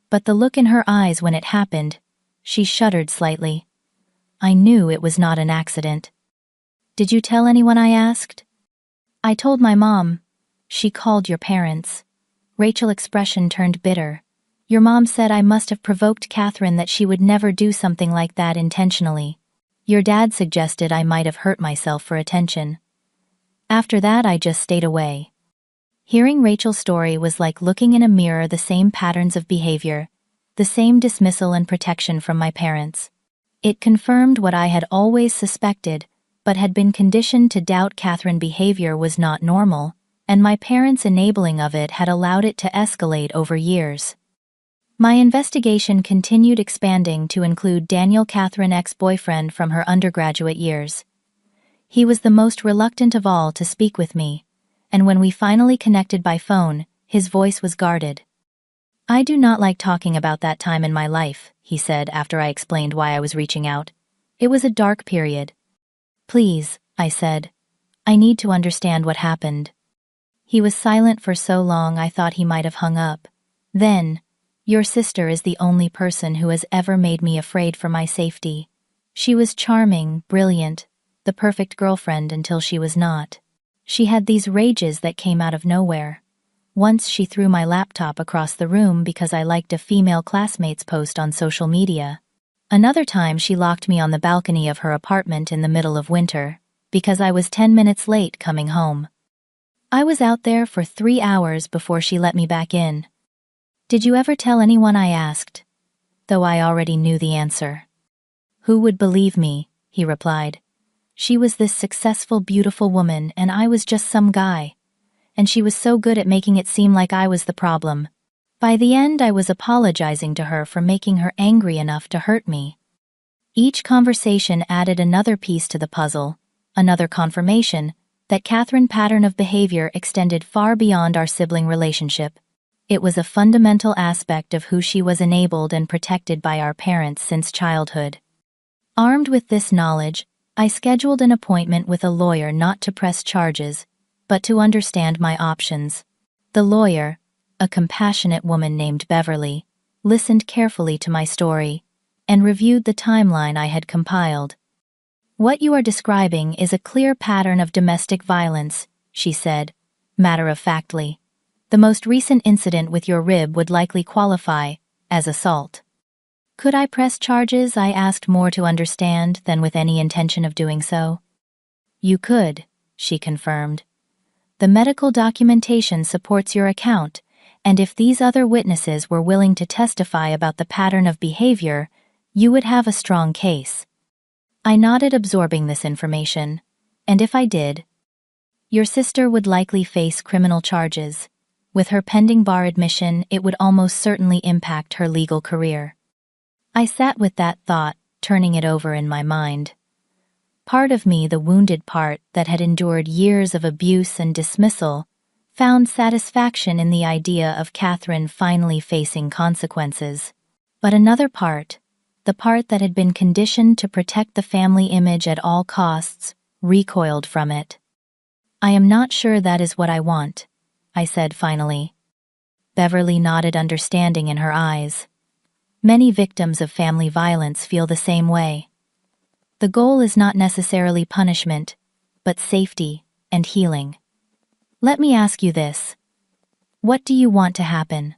But the look in her eyes when it happened," she shuddered slightly. "I knew it was not an accident." "Did you tell anyone?" I asked. "I told my mom." "She called your parents." Rachel's expression turned bitter. Your mom said I must have provoked Catherine, that she would never do something like that intentionally. Your dad suggested I might have hurt myself for attention. After that, I just stayed away. Hearing Rachel's story was like looking in a mirror, the same patterns of behavior, the same dismissal and protection from my parents. It confirmed what I had always suspected, but had been conditioned to doubt. Catherine's behavior was not normal, and my parents' enabling of it had allowed it to escalate over years. My investigation continued, expanding to include Daniel, Catherine's ex-boyfriend from her undergraduate years. He was the most reluctant of all to speak with me, and when we finally connected by phone, his voice was guarded. I do not like talking about that time in my life, he said after I explained why I was reaching out. It was a dark period. Please, I said. I need to understand what happened. He was silent for so long I thought he might have hung up. Then, your sister is the only person who has ever made me afraid for my safety. She was charming, brilliant, the perfect girlfriend until she was not. She had these rages that came out of nowhere. Once she threw my laptop across the room because I liked a female classmate's post on social media. Another time she locked me on the balcony of her apartment in the middle of winter, because I was 10 minutes late coming home. I was out there for 3 hours before she let me back in. Did you ever tell anyone? I asked, though I already knew the answer. Who would believe me? He replied. She was this successful, beautiful woman, and I was just some guy. And she was so good at making it seem like I was the problem. By the end, I was apologizing to her for making her angry enough to hurt me. Each conversation added another piece to the puzzle, another confirmation that Catherine's pattern of behavior extended far beyond our sibling relationship. It was a fundamental aspect of who she was, enabled and protected by our parents since childhood. Armed with this knowledge, I scheduled an appointment with a lawyer, not to press charges, but to understand my options. The lawyer, a compassionate woman named Beverly, listened carefully to my story and reviewed the timeline I had compiled. What you are describing is a clear pattern of domestic violence, she said, matter-of-factly. The most recent incident with your rib would likely qualify as assault. Could I press charges? I asked, more to understand than with any intention of doing so. You could, she confirmed. The medical documentation supports your account, and if these other witnesses were willing to testify about the pattern of behavior, you would have a strong case. I nodded, absorbing this information. And if I did? Your sister would likely face criminal charges. With her pending bar admission, it would almost certainly impact her legal career. I sat with that thought, turning it over in my mind. Part of me, the wounded part that had endured years of abuse and dismissal, found satisfaction in the idea of Catherine finally facing consequences. But another part, the part that had been conditioned to protect the family image at all costs, recoiled from it. I am not sure that is what I want, I said finally. Beverly nodded, understanding in her eyes. Many victims of family violence feel the same way. The goal is not necessarily punishment, but safety and healing. Let me ask you this. What do you want to happen?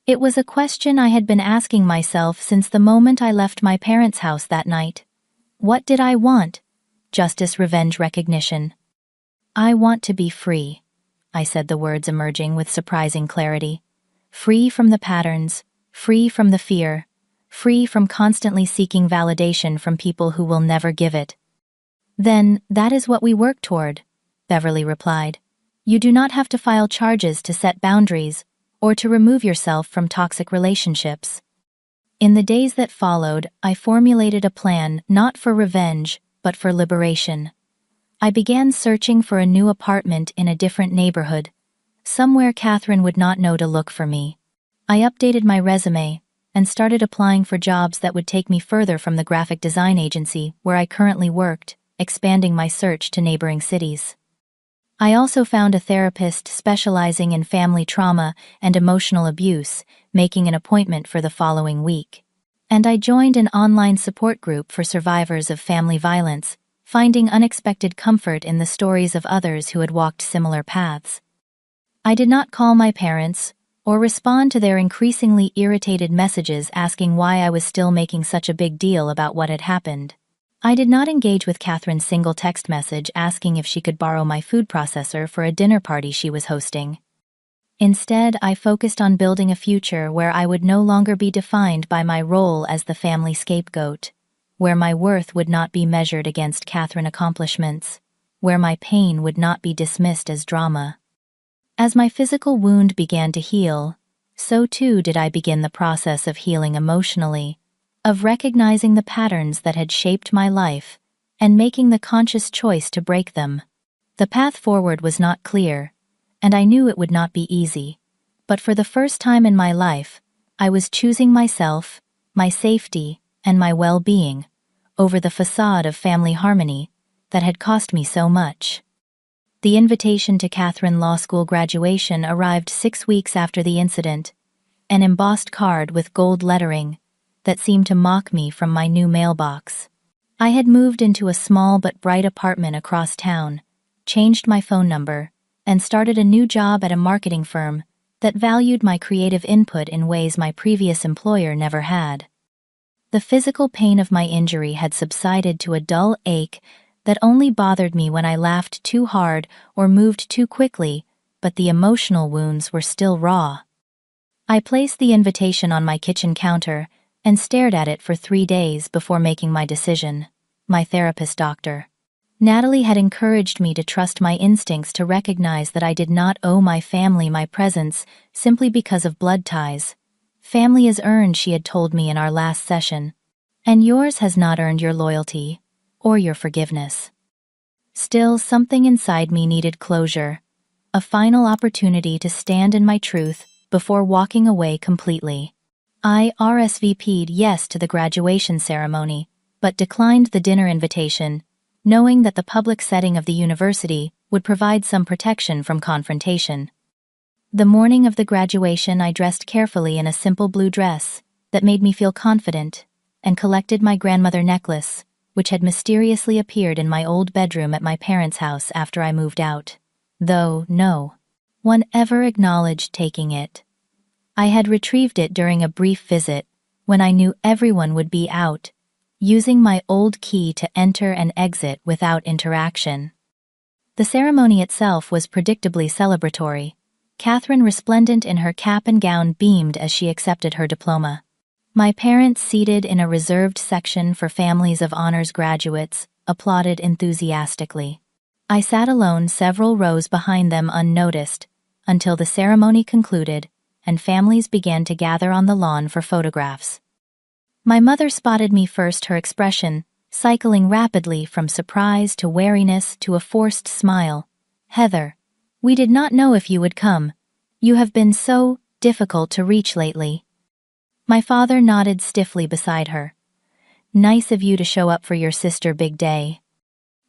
It was a question I had been asking myself since the moment I left my parents' house that night. What did I want? Justice, revenge, recognition. I want to be free, I said, the words emerging with surprising clarity. Free from the patterns, free from the fear, free from constantly seeking validation from people who will never give it. Then, that is what we work toward, Beverly replied. You do not have to file charges to set boundaries or to remove yourself from toxic relationships. In the days that followed, I formulated a plan not for revenge, but for liberation. I began searching for a new apartment in a different neighborhood, somewhere Catherine would not know to look for me. I updated my resume and started applying for jobs that would take me further from the graphic design agency where I currently worked, expanding my search to neighboring cities. I also found a therapist specializing in family trauma and emotional abuse, making an appointment for the following week. And I joined an online support group for survivors of family violence, finding unexpected comfort in the stories of others who had walked similar paths. I did not call my parents or respond to their increasingly irritated messages asking why I was still making such a big deal about what had happened. I did not engage with Catherine's single text message asking if she could borrow my food processor for a dinner party she was hosting. Instead, I focused on building a future where I would no longer be defined by my role as the family scapegoat, where my worth would not be measured against Catherine accomplishments, where my pain would not be dismissed as drama. As my physical wound began to heal, so too did I begin the process of healing emotionally, of recognizing the patterns that had shaped my life and making the conscious choice to break them. The path forward was not clear, and I knew it would not be easy, but for the first time in my life, I was choosing myself, my safety, and my well-being over the facade of family harmony that had cost me so much. The invitation to Catherine Law School graduation arrived 6 weeks after the incident, an embossed card with gold lettering that seemed to mock me from my new mailbox. I had moved into a small but bright apartment across town, changed my phone number, and started a new job at a marketing firm that valued my creative input in ways my previous employer never had. The physical pain of my injury had subsided to a dull ache that only bothered me when I laughed too hard or moved too quickly, but the emotional wounds were still raw. I placed the invitation on my kitchen counter and stared at it for 3 days before making my decision. My therapist, Dr. Natalie, had encouraged me to trust my instincts, to recognize that I did not owe my family my presence simply because of blood ties. Family is earned, she had told me in our last session, and yours has not earned your loyalty or your forgiveness. Still, something inside me needed closure, a final opportunity to stand in my truth before walking away completely. I RSVP'd yes to the graduation ceremony, but declined the dinner invitation, knowing that the public setting of the university would provide some protection from confrontation. The morning of the graduation, I dressed carefully in a simple blue dress that made me feel confident, and collected my grandmother necklace, which had mysteriously appeared in my old bedroom at my parents' house after I moved out, though no one ever acknowledged taking it. I had retrieved it during a brief visit when I knew everyone would be out, using my old key to enter and exit without interaction. The ceremony itself was predictably celebratory. Catherine, resplendent in her cap and gown, beamed as she accepted her diploma. My parents, seated in a reserved section for families of honors graduates, applauded enthusiastically. I sat alone several rows behind them unnoticed, until the ceremony concluded and families began to gather on the lawn for photographs. My mother spotted me first, her expression cycling rapidly from surprise to wariness to a forced smile. "Heather, we did not know if you would come. You have been so difficult to reach lately." My father nodded stiffly beside her. "Nice of you to show up for your sister big day."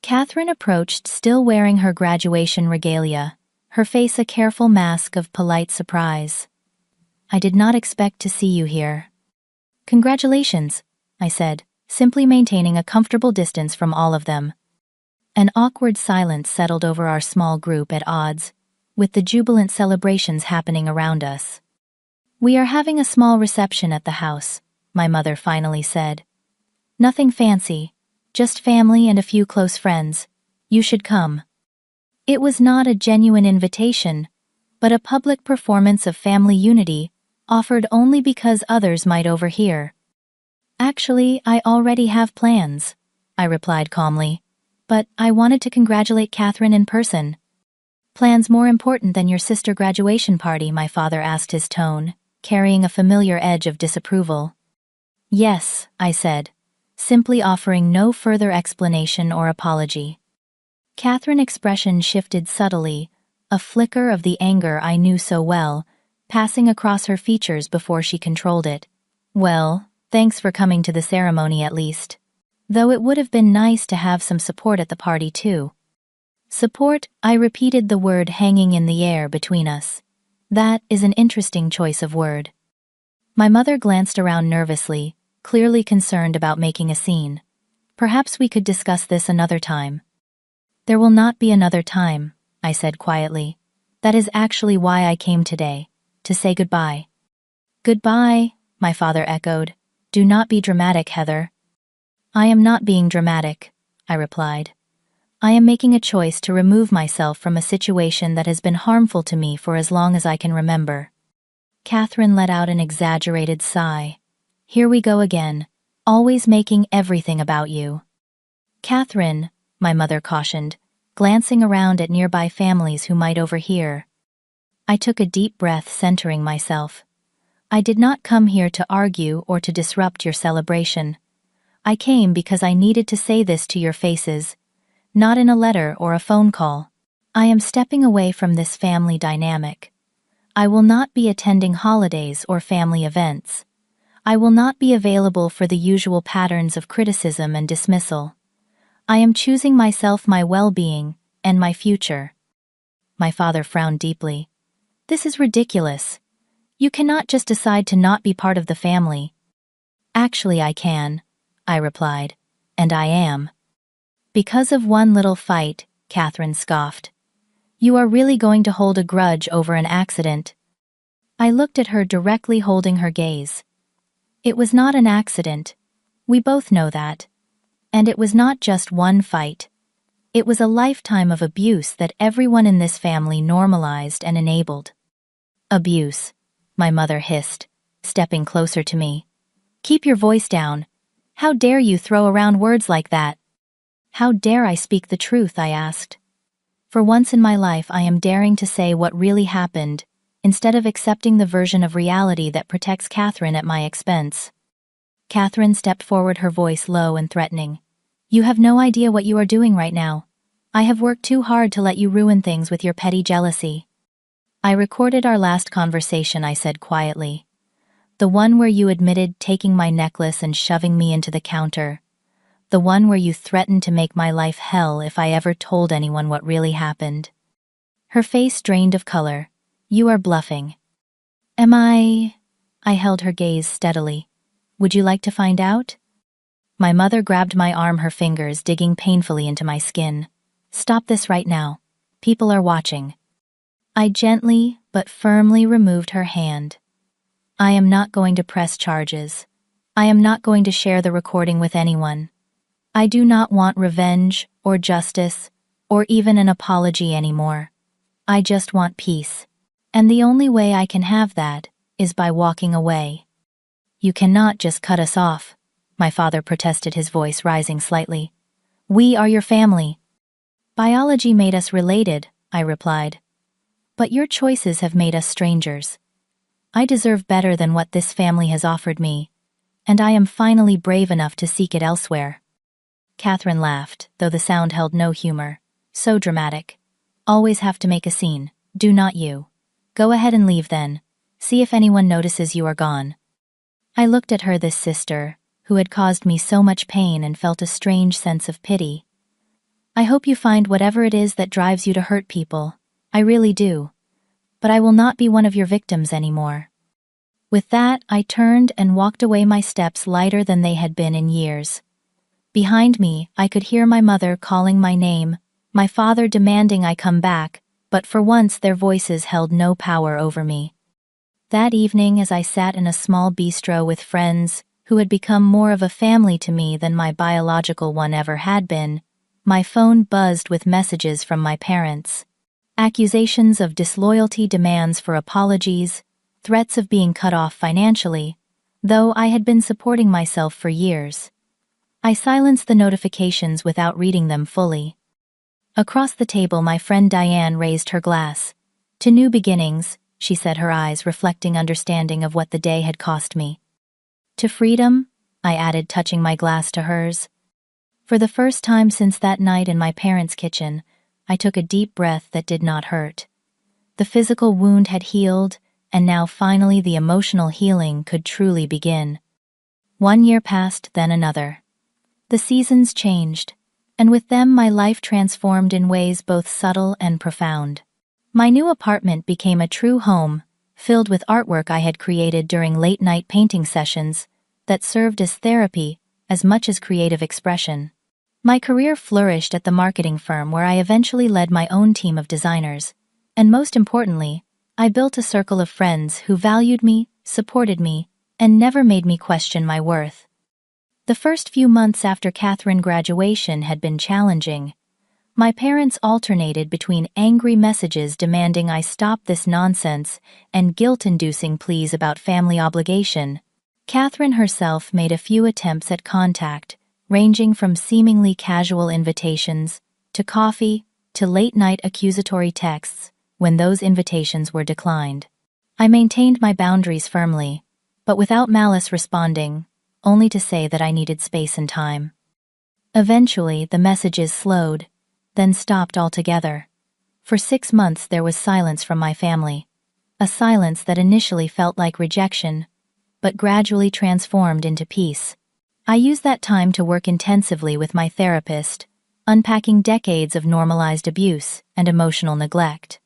Catherine approached, still wearing her graduation regalia, her face a careful mask of polite surprise. "I did not expect to see you here." "Congratulations," I said, simply maintaining a comfortable distance from all of them. An awkward silence settled over our small group, at odds with the jubilant celebrations happening around us. "We are having a small reception at the house," my mother finally said. "Nothing fancy, just family and a few close friends. You should come." It was not a genuine invitation, but a public performance of family unity offered only because others might overhear. "Actually, I already have plans," I replied calmly, "but I wanted to congratulate Catherine in person." "Plans more important than your sister graduation party?" my father asked, his tone carrying a familiar edge of disapproval. "Yes," I said, simply offering no further explanation or apology. Catherine's expression shifted subtly, a flicker of the anger I knew so well, passing across her features before she controlled it. "Well, thanks for coming to the ceremony at least. Though it would have been nice to have some support at the party too." "Support?" I repeated, the word hanging in the air between us. "That is an interesting choice of word." My mother glanced around nervously, clearly concerned about making a scene. "Perhaps we could discuss this another time." "There will not be another time," I said quietly. "That is actually why I came today, to say goodbye. Goodbye, my father echoed. Do not be dramatic, Heather. I am not being dramatic, I replied. I am making a choice to remove myself from a situation that has been harmful to me for as long as I can remember. Catherine let out an exaggerated sigh. Here we go again, always making everything about you. Catherine, my mother cautioned, glancing around at nearby families who might overhear. I took a deep breath, centering myself. I did not come here to argue or to disrupt your celebration. I came because I needed to say this to your faces, not in a letter or a phone call. I am stepping away from this family dynamic. I will not be attending holidays or family events. I will not be available for the usual patterns of criticism and dismissal. I am choosing myself, my well-being, and my future. My father frowned deeply. This is ridiculous. You cannot just decide to not be part of the family. Actually, I can, I replied, and I am. Because of one little fight, Catherine scoffed. You are really going to hold a grudge over an accident? I looked at her directly, holding her gaze. It was not an accident. We both know that. And it was not just one fight. It was a lifetime of abuse that everyone in this family normalized and enabled. Abuse, my mother hissed, stepping closer to me. Keep your voice down. How dare you throw around words like that? How dare I speak the truth, I asked. For once in my life I am daring to say what really happened, instead of accepting the version of reality that protects Catherine at my expense. Catherine stepped forward, her voice low and threatening. You have no idea what you are doing right now. I have worked too hard to let you ruin things with your petty jealousy. I recorded our last conversation, I said quietly. The one where you admitted taking my necklace and shoving me into the counter. The one where you threatened to make my life hell if I ever told anyone what really happened. Her face drained of color. You are bluffing. Am I? I held her gaze steadily. Would you like to find out? My mother grabbed my arm, her fingers digging painfully into my skin. Stop this right now. People are watching. I gently but firmly removed her hand. I am not going to press charges. I am not going to share the recording with anyone. I do not want revenge or justice or even an apology anymore. I just want peace. And the only way I can have that is by walking away. You cannot just cut us off, my father protested, his voice rising slightly. We are your family. Biology made us related, I replied. But your choices have made us strangers. I deserve better than what this family has offered me, and I am finally brave enough to seek it elsewhere. Catherine laughed, though the sound held no humor. So dramatic. Always have to make a scene. Do not you. Go ahead and leave then. See if anyone notices you are gone. I looked at her, this sister, who had caused me so much pain, and felt a strange sense of pity. I hope you find whatever it is that drives you to hurt people. I really do. But I will not be one of your victims anymore. With that, I turned and walked away, my steps lighter than they had been in years. Behind me, I could hear my mother calling my name, my father demanding I come back, but for once their voices held no power over me. That evening, as I sat in a small bistro with friends who had become more of a family to me than my biological one ever had been, my phone buzzed with messages from my parents. Accusations of disloyalty, demands for apologies, threats of being cut off financially, though I had been supporting myself for years. I silenced the notifications without reading them fully. Across the table, my friend Diane raised her glass. To new beginnings, she said, her eyes reflecting understanding of what the day had cost me. To freedom, I added, touching my glass to hers. For the first time since that night in my parents' kitchen, I took a deep breath that did not hurt. The physical wound had healed, and now finally the emotional healing could truly begin. 1 year passed, then another. The seasons changed, and with them my life transformed in ways both subtle and profound. My new apartment became a true home, filled with artwork I had created during late-night painting sessions that served as therapy as much as creative expression. My career flourished at the marketing firm where I eventually led my own team of designers, and most importantly, I built a circle of friends who valued me, supported me, and never made me question my worth. The first few months after Catherine graduation had been challenging. My parents alternated between angry messages demanding I stop this nonsense and guilt-inducing pleas about family obligation. Catherine herself made a few attempts at contact, ranging from seemingly casual invitations to coffee to late-night accusatory texts when those invitations were declined. I maintained my boundaries firmly, but without malice responding, only to say that I needed space and time. Eventually, the messages slowed, then stopped altogether. For 6 months there was silence from my family, a silence that initially felt like rejection, but gradually transformed into peace. I used that time to work intensively with my therapist, unpacking decades of normalized abuse and emotional neglect.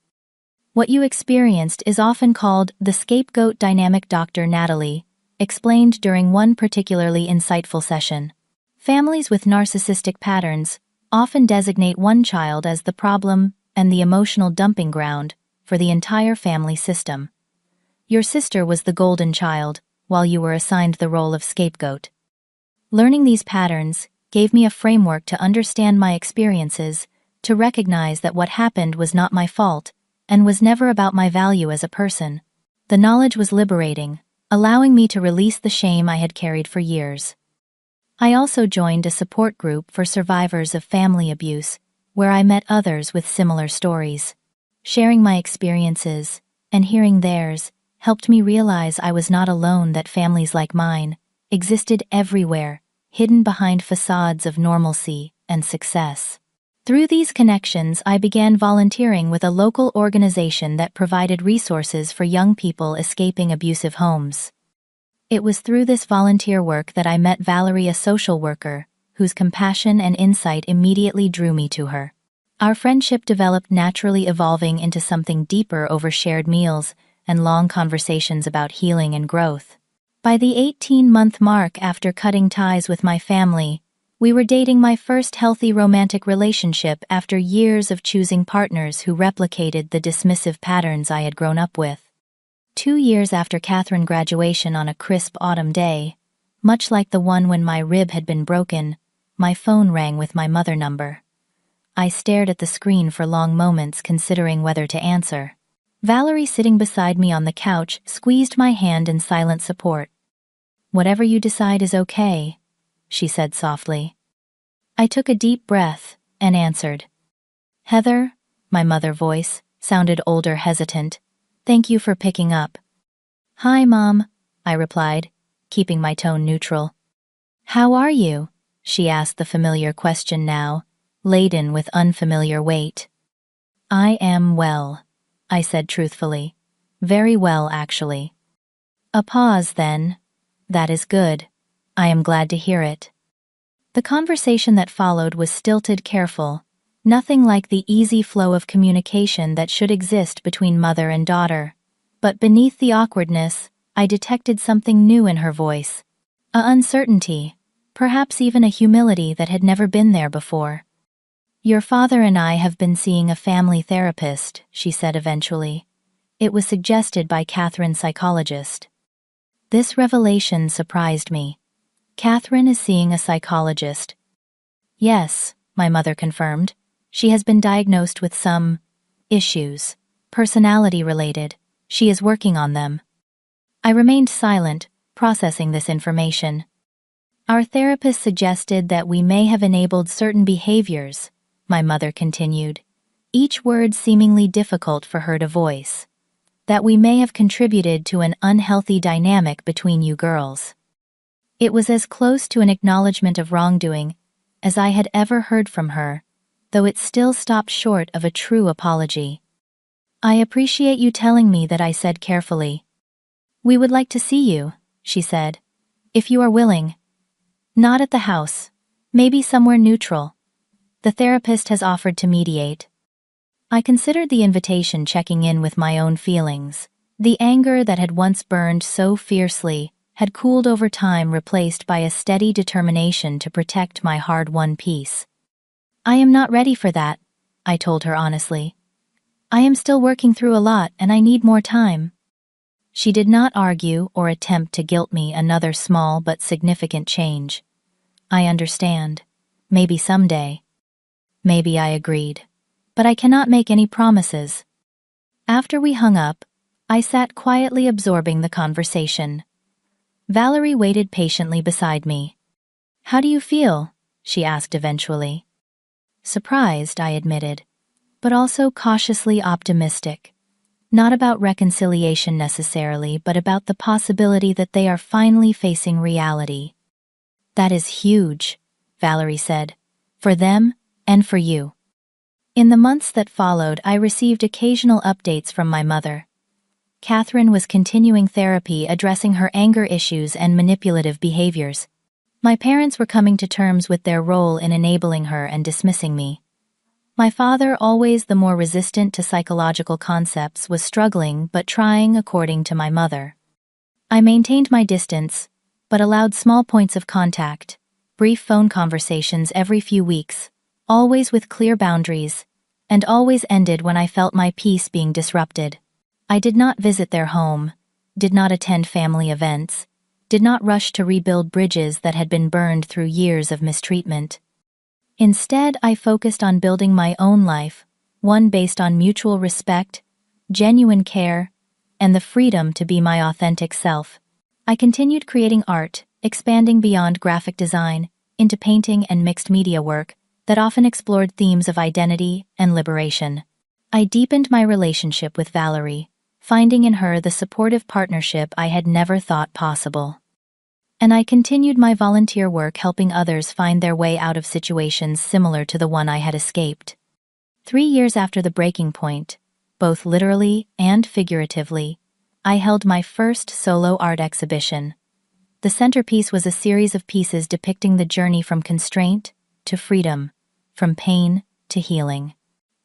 What you experienced is often called the scapegoat dynamic, Dr. Natalie explained during one particularly insightful session. Families with narcissistic patterns often designate one child as the problem and the emotional dumping ground for the entire family system. Your sister was the golden child, while you were assigned the role of scapegoat. Learning these patterns gave me a framework to understand my experiences, to recognize that what happened was not my fault and was never about my value as a person. The knowledge was liberating, allowing me to release the shame I had carried for years. I also joined a support group for survivors of family abuse, where I met others with similar stories. Sharing my experiences and hearing theirs helped me realize I was not alone, that families like mine existed everywhere, hidden behind facades of normalcy and success. Through these connections, I began volunteering with a local organization that provided resources for young people escaping abusive homes. It was through this volunteer work that I met Valerie, a social worker, whose compassion and insight immediately drew me to her. Our friendship developed naturally, evolving into something deeper over shared meals and long conversations about healing and growth. By the 18-month mark after cutting ties with my family, we were dating my first healthy romantic relationship after years of choosing partners who replicated the dismissive patterns I had grown up with. 2 years after Catherine graduation, on a crisp autumn day, much like the one when my rib had been broken, my phone rang with my mother number. I stared at the screen for long moments, considering whether to answer. Valerie, sitting beside me on the couch, squeezed my hand in silent support. "Whatever you decide is okay," she said softly. I took a deep breath and answered. "Heather," my mother voice sounded older, hesitant. "Thank you for picking up." "Hi, Mom," I replied, keeping my tone neutral. "How are you?" she asked, the familiar question now, laden with unfamiliar weight. "I am well," I said truthfully. "Very well, actually." A pause, then. "That is good. I am glad to hear it." The conversation that followed was stilted, careful, nothing like the easy flow of communication that should exist between mother and daughter. But beneath the awkwardness, I detected something new in her voice. A uncertainty, perhaps even a humility that had never been there before. "Your father and I have been seeing a family therapist," she said eventually. "It was suggested by Catherine's psychologist." This revelation surprised me. "Catherine is seeing a psychologist?" "Yes," my mother confirmed. "She has been diagnosed with some issues, personality-related. She is working on them." I remained silent, processing this information. "Our therapist suggested that we may have enabled certain behaviors," my mother continued, each word seemingly difficult for her to voice. "That we may have contributed to an unhealthy dynamic between you girls." It was as close to an acknowledgement of wrongdoing as I had ever heard from her, though it still stopped short of a true apology. "I appreciate you telling me that," I said carefully. "We would like to see you," she said, "if you are willing. Not at the house. Maybe somewhere neutral. The therapist has offered to mediate." I considered the invitation, checking in with my own feelings. The anger that had once burned so fiercely had cooled over time, replaced by a steady determination to protect my hard-won peace. "I am not ready for that," I told her honestly. I am still working through a lot and I need more time. She did not argue or attempt to guilt me another small but significant change. I understand. Maybe someday. Maybe, I agreed. But I cannot make any promises. After we hung up, I sat quietly absorbing the conversation. Valerie waited patiently beside me. "How do you feel?" she asked eventually. Surprised, I admitted, but also cautiously optimistic. Not about reconciliation necessarily, but about the possibility that they are finally facing reality. "That is huge," Valerie said, "for them and for you." In the months that followed, I received occasional updates from my mother. Catherine was continuing therapy addressing her anger issues and manipulative behaviors. My parents were coming to terms with their role in enabling her and dismissing me. My father, always the more resistant to psychological concepts, was struggling but trying according to my mother. I maintained my distance, but allowed small points of contact, brief phone conversations every few weeks, always with clear boundaries, and always ended when I felt my peace being disrupted. I did not visit their home, did not attend family events, did not rush to rebuild bridges that had been burned through years of mistreatment. Instead, I focused on building my own life, one based on mutual respect, genuine care, and the freedom to be my authentic self. I continued creating art, expanding beyond graphic design, into painting and mixed media work that often explored themes of identity and liberation. I deepened my relationship with Valerie, finding in her the supportive partnership I had never thought possible. And I continued my volunteer work helping others find their way out of situations similar to the one I had escaped. 3 years after the breaking point, both literally and figuratively, I held my first solo art exhibition. The centerpiece was a series of pieces depicting the journey from constraint to freedom, from pain to healing.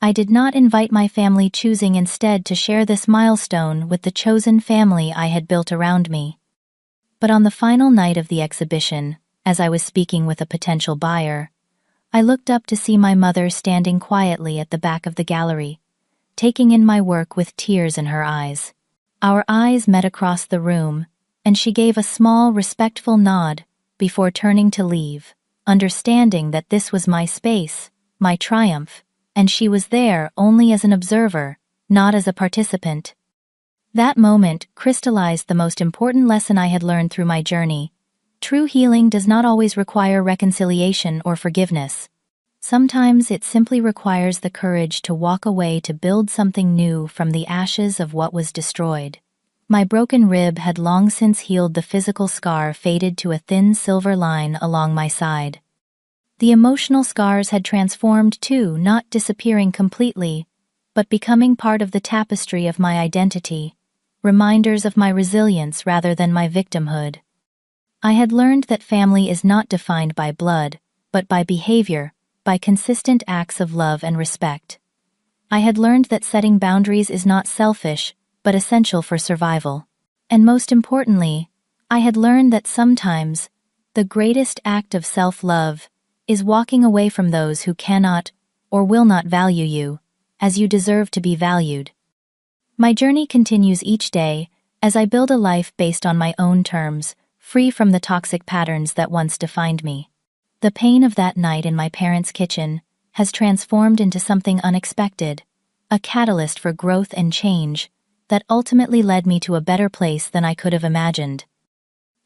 I did not invite my family, choosing instead to share this milestone with the chosen family I had built around me. But on the final night of the exhibition, as I was speaking with a potential buyer, I looked up to see my mother standing quietly at the back of the gallery, taking in my work with tears in her eyes. Our eyes met across the room, and she gave a small, respectful nod before turning to leave, understanding that this was my space, my triumph, and she was there only as an observer, not as a participant. That moment crystallized the most important lesson I had learned through my journey. True healing does not always require reconciliation or forgiveness. Sometimes it simply requires the courage to walk away to build something new from the ashes of what was destroyed. My broken rib had long since healed. The physical scar faded to a thin silver line along my side. The emotional scars had transformed too, not disappearing completely, but becoming part of the tapestry of my identity. Reminders of my resilience rather than my victimhood. I had learned that family is not defined by blood, but by behavior, by consistent acts of love and respect. I had learned that setting boundaries is not selfish, but essential for survival. And most importantly, I had learned that sometimes the greatest act of self-love is walking away from those who cannot or will not value you, as you deserve to be valued. My journey continues each day as I build a life based on my own terms, free from the toxic patterns that once defined me. The pain of that night in my parents' kitchen has transformed into something unexpected, a catalyst for growth and change that ultimately led me to a better place than I could have imagined.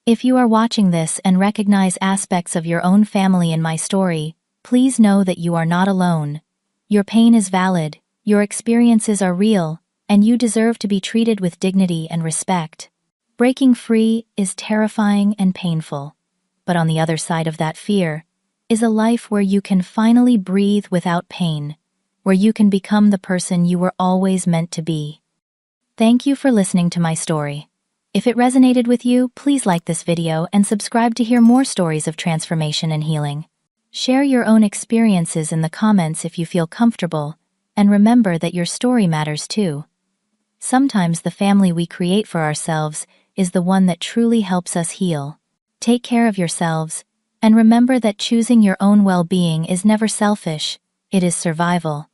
If you are watching this and recognize aspects of your own family in my story, please know that you are not alone. Your pain is valid, your experiences are real, and you deserve to be treated with dignity and respect. Breaking free is terrifying and painful, but on the other side of that fear is a life where you can finally breathe without pain, where you can become the person you were always meant to be. Thank you for listening to my story. If it resonated with you, please like this video and subscribe to hear more stories of transformation and healing. Share your own experiences in the comments if you feel comfortable, and remember that your story matters too. Sometimes the family we create for ourselves is the one that truly helps us heal. Take care of yourselves, and remember that choosing your own well-being is never selfish, it is survival.